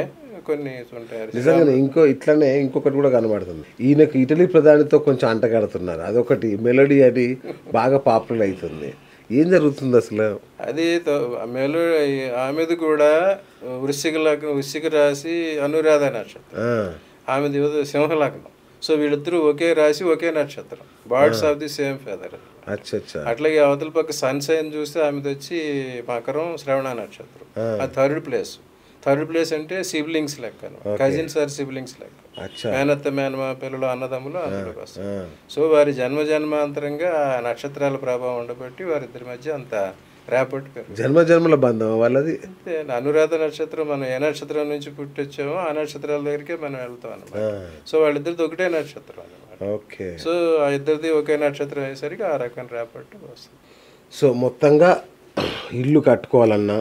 కొన్ని ఉంటాయి. నిజంగానే ఇట్లనే ఇంకొకటి కూడా కనబడుతుంది. ఈయనకు ఇటలీ ప్రధానితో కొంచెం అంటగడుతున్నారు. అదొకటి మెలోడీ అని బాగా పాపులర్ అవుతుంది. ఏం జరుగుతుంది అసలు? అది ఆమెది కూడా వృశ్చిక రాశి అనురాధ నక్షత్రం, ఆమెది సింహలగ్నం. సో వీళ్ళిద్దరూ ఒకే రాశి ఒకే నక్షత్రం, birds of the same feather. అట్లాగే అవతల పక్క సన్ సైన్ చూస్తే ఆమెది వచ్చి మకరం, శ్రవణ నక్షత్రం. అది థర్డ్ ప్లేస్ అంటే సిబ్లింగ్స్ లెక్క, కజిన్స్ ఆర్ సిబ్లింగ్స్ లెక్క, మేనత్త మేనమా పిల్లలు అన్నదమ్ములు అందులోకి వస్తారు. సో వారి జన్మాంతరంగా నక్షత్రాల ప్రభావం ఉండబట్టి వారిద్దరి మధ్య అంత రేపటి జన్మల బంధం వాళ్ళది. అనురాధ నక్షత్రం, మనం ఏ నక్షత్రం నుంచి పుట్టొచ్చామో ఆ నక్షత్రాల దగ్గరికే మనం వెళ్తాం అనమాట. సో వాళ్ళిద్దరిది ఒకటే నక్షత్రం అనమాట. సో ఆ ఇద్దరిది ఒకే నక్షత్రం అయ్యేసరికి ఆ రకం రేపటి వస్తుంది. సో మొత్తంగా ఇల్లు కట్టుకోవాలన్నా,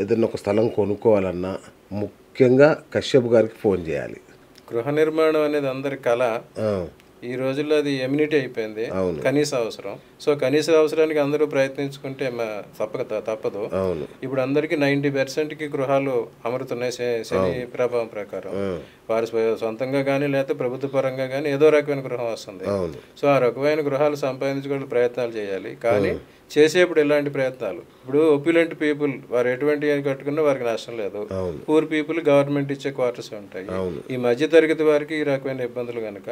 ఏదైనా ఒక స్థలం కొనుక్కోవాలన్నా ముఖ్యంగా కశ్యప్ గారికి ఫోన్ చేయాలి. గృహ నిర్మాణం అనేది అందరి కళ. ఈ రోజుల్లో అది ఎమ్యూనిటీ అయిపోయింది, కనీస అవసరం. సో కనీస అవసరానికి అందరూ ప్రయత్నించుకుంటే తప్పదు. ఇప్పుడు అందరికి 90% గృహాలు అమరుతున్నాయి శని ప్రభావం ప్రకారం. వారి సొంతంగా కానీ లేకపోతే ప్రభుత్వ పరంగా కానీ ఏదో రకమైన గృహం వస్తుంది. సో ఆ రకమైన గృహాలు సంపాదించుకోవడానికి ప్రయత్నాలు చేయాలి. కానీ చేసేప్పుడు ఎలాంటి ప్రయత్నాలు, ఇప్పుడు ఒప్యులెంట్ పీపుల్ వారు ఎటువంటి కట్టుకున్నా వారికి నష్టం లేదు. పూర్ పీపుల్ గవర్నమెంట్ ఇచ్చే క్వార్టర్స్ ఉంటాయి. ఈ మధ్య తరగతి వారికి ఈ రకమైన ఇబ్బందులు కనుక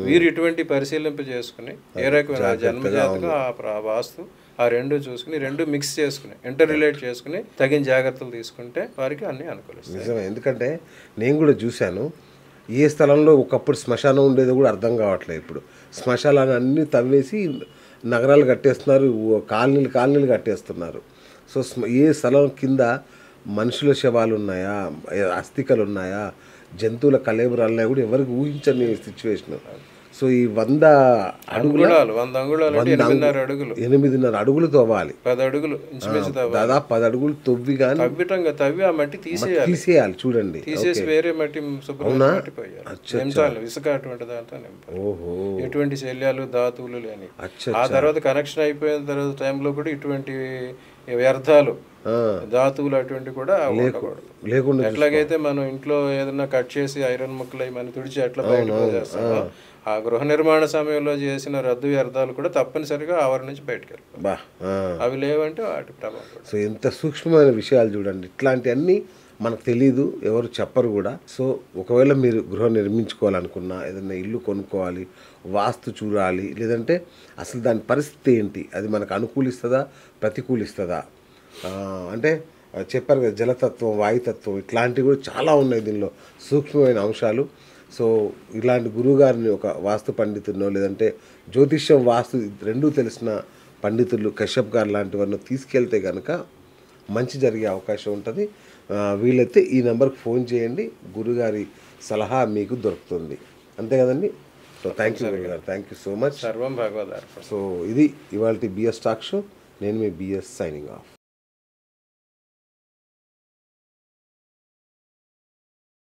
వీరు ఇటువంటి పరిశీలింప చేసుకుని ఏ రకమైన జన్మజాతకం, ఆ వాస్తు, ఆ రెండు చూసుకుని రెండు మిక్స్ చేసుకుని ఇంటర్ రిలేట్ చేసుకుని తగిన జాగ్రత్తలు తీసుకుంటే వారికి అన్ని అనుకూలిస్తాయి. నిజమే. ఎందుకంటే నేను కూడా చూశాను, ఏ స్థలంలో ఒకప్పుడు శ్మశానం ఉండేది కూడా అర్థం కావట్లేదు. ఇప్పుడు శ్మశానాన్ని అన్నీ తవ్వేసి నగరాలు కట్టేస్తున్నారు, కాలనీలు కట్టేస్తున్నారు. సో ఏ స్థలం కింద మనుషుల శవాలు ఉన్నాయా, అస్థికలు ఉన్నాయా, జంతువుల కళేబరాలు కూడా ఎవరికి ఊహించని సిచ్యువేషన్. సో ఈ 100 8.5 అడుగులు తవ్వాలి, 10 అడుగులు దాదాపు 10 అడుగులు తవ్వి కానీ తవ్వి ఆ మట్టి తీసేయాలి. చూడండి, తీసేసి వేరే మట్టి ఇసుక అటువంటి దాంతో ఎటువంటి శల్యాలు ధాతువులు లేని. ఆ తర్వాత కనెక్షన్ అయిపోయిన తర్వాత టైంలో కూడా ఇటువంటి వ్యర్థాలు ధాతువులు అటువంటి కూడా లేకుండా. ఎట్లాగైతే మనం ఇంట్లో ఏదైనా కట్ చేసి ఐరన్ ముక్కలు అవి మనం తుడిచి ఎట్లా బయటకు చేస్తామో, ఆ గృహ నిర్మాణ సమయంలో చేసిన రద్దు వ్యర్థాలు కూడా తప్పనిసరిగా ఆవరణ నుంచి బయటకు వెళ్తాయి. అవి లేవంటే వాటి ప్రభావం. సో ఎంత సూక్ష్మమైన విషయాలు చూడండి. ఇట్లాంటివన్నీ మనకు తెలీదు, ఎవరు చెప్పరు కూడా. సో ఒకవేళ మీరు గృహం నిర్మించుకోవాలనుకున్నా, ఏదైనా ఇల్లు కొనుక్కోవాలి, వాస్తు చూడాలి, లేదంటే అసలు దాని పరిస్థితి ఏంటి, అది మనకు అనుకూలిస్తుందా ప్రతికూలిస్తుందా, అంటే చెప్పారు కదా జలతత్వం, వాయుతత్వం, ఇట్లాంటివి కూడా చాలా ఉన్నాయి దీనిలో సూక్ష్మమైన అంశాలు. సో ఇలాంటి గురువుగారిని ఒక వాస్తు పండితుడినో లేదంటే జ్యోతిష్యం వాస్తు రెండూ తెలిసిన పండితులు కశ్యప్ గారు లాంటి వారిని తీసుకెళ్తే కనుక మంచి జరిగే అవకాశం ఉంటుంది. వీలైతే ఈ నెంబర్కి ఫోన్ చేయండి, గురుగారి సలహా మీకు దొరుకుతుంది. అంతే కదండి. సో థ్యాంక్ యూ గురుగారు, థ్యాంక్ యూ సో మచ్. సర్వం భగవద్. సో ఇది ఇవాళ బిఎస్ టాక్ షో. నేను మీ బిఎస్ సైనింగ్ ఆఫ్.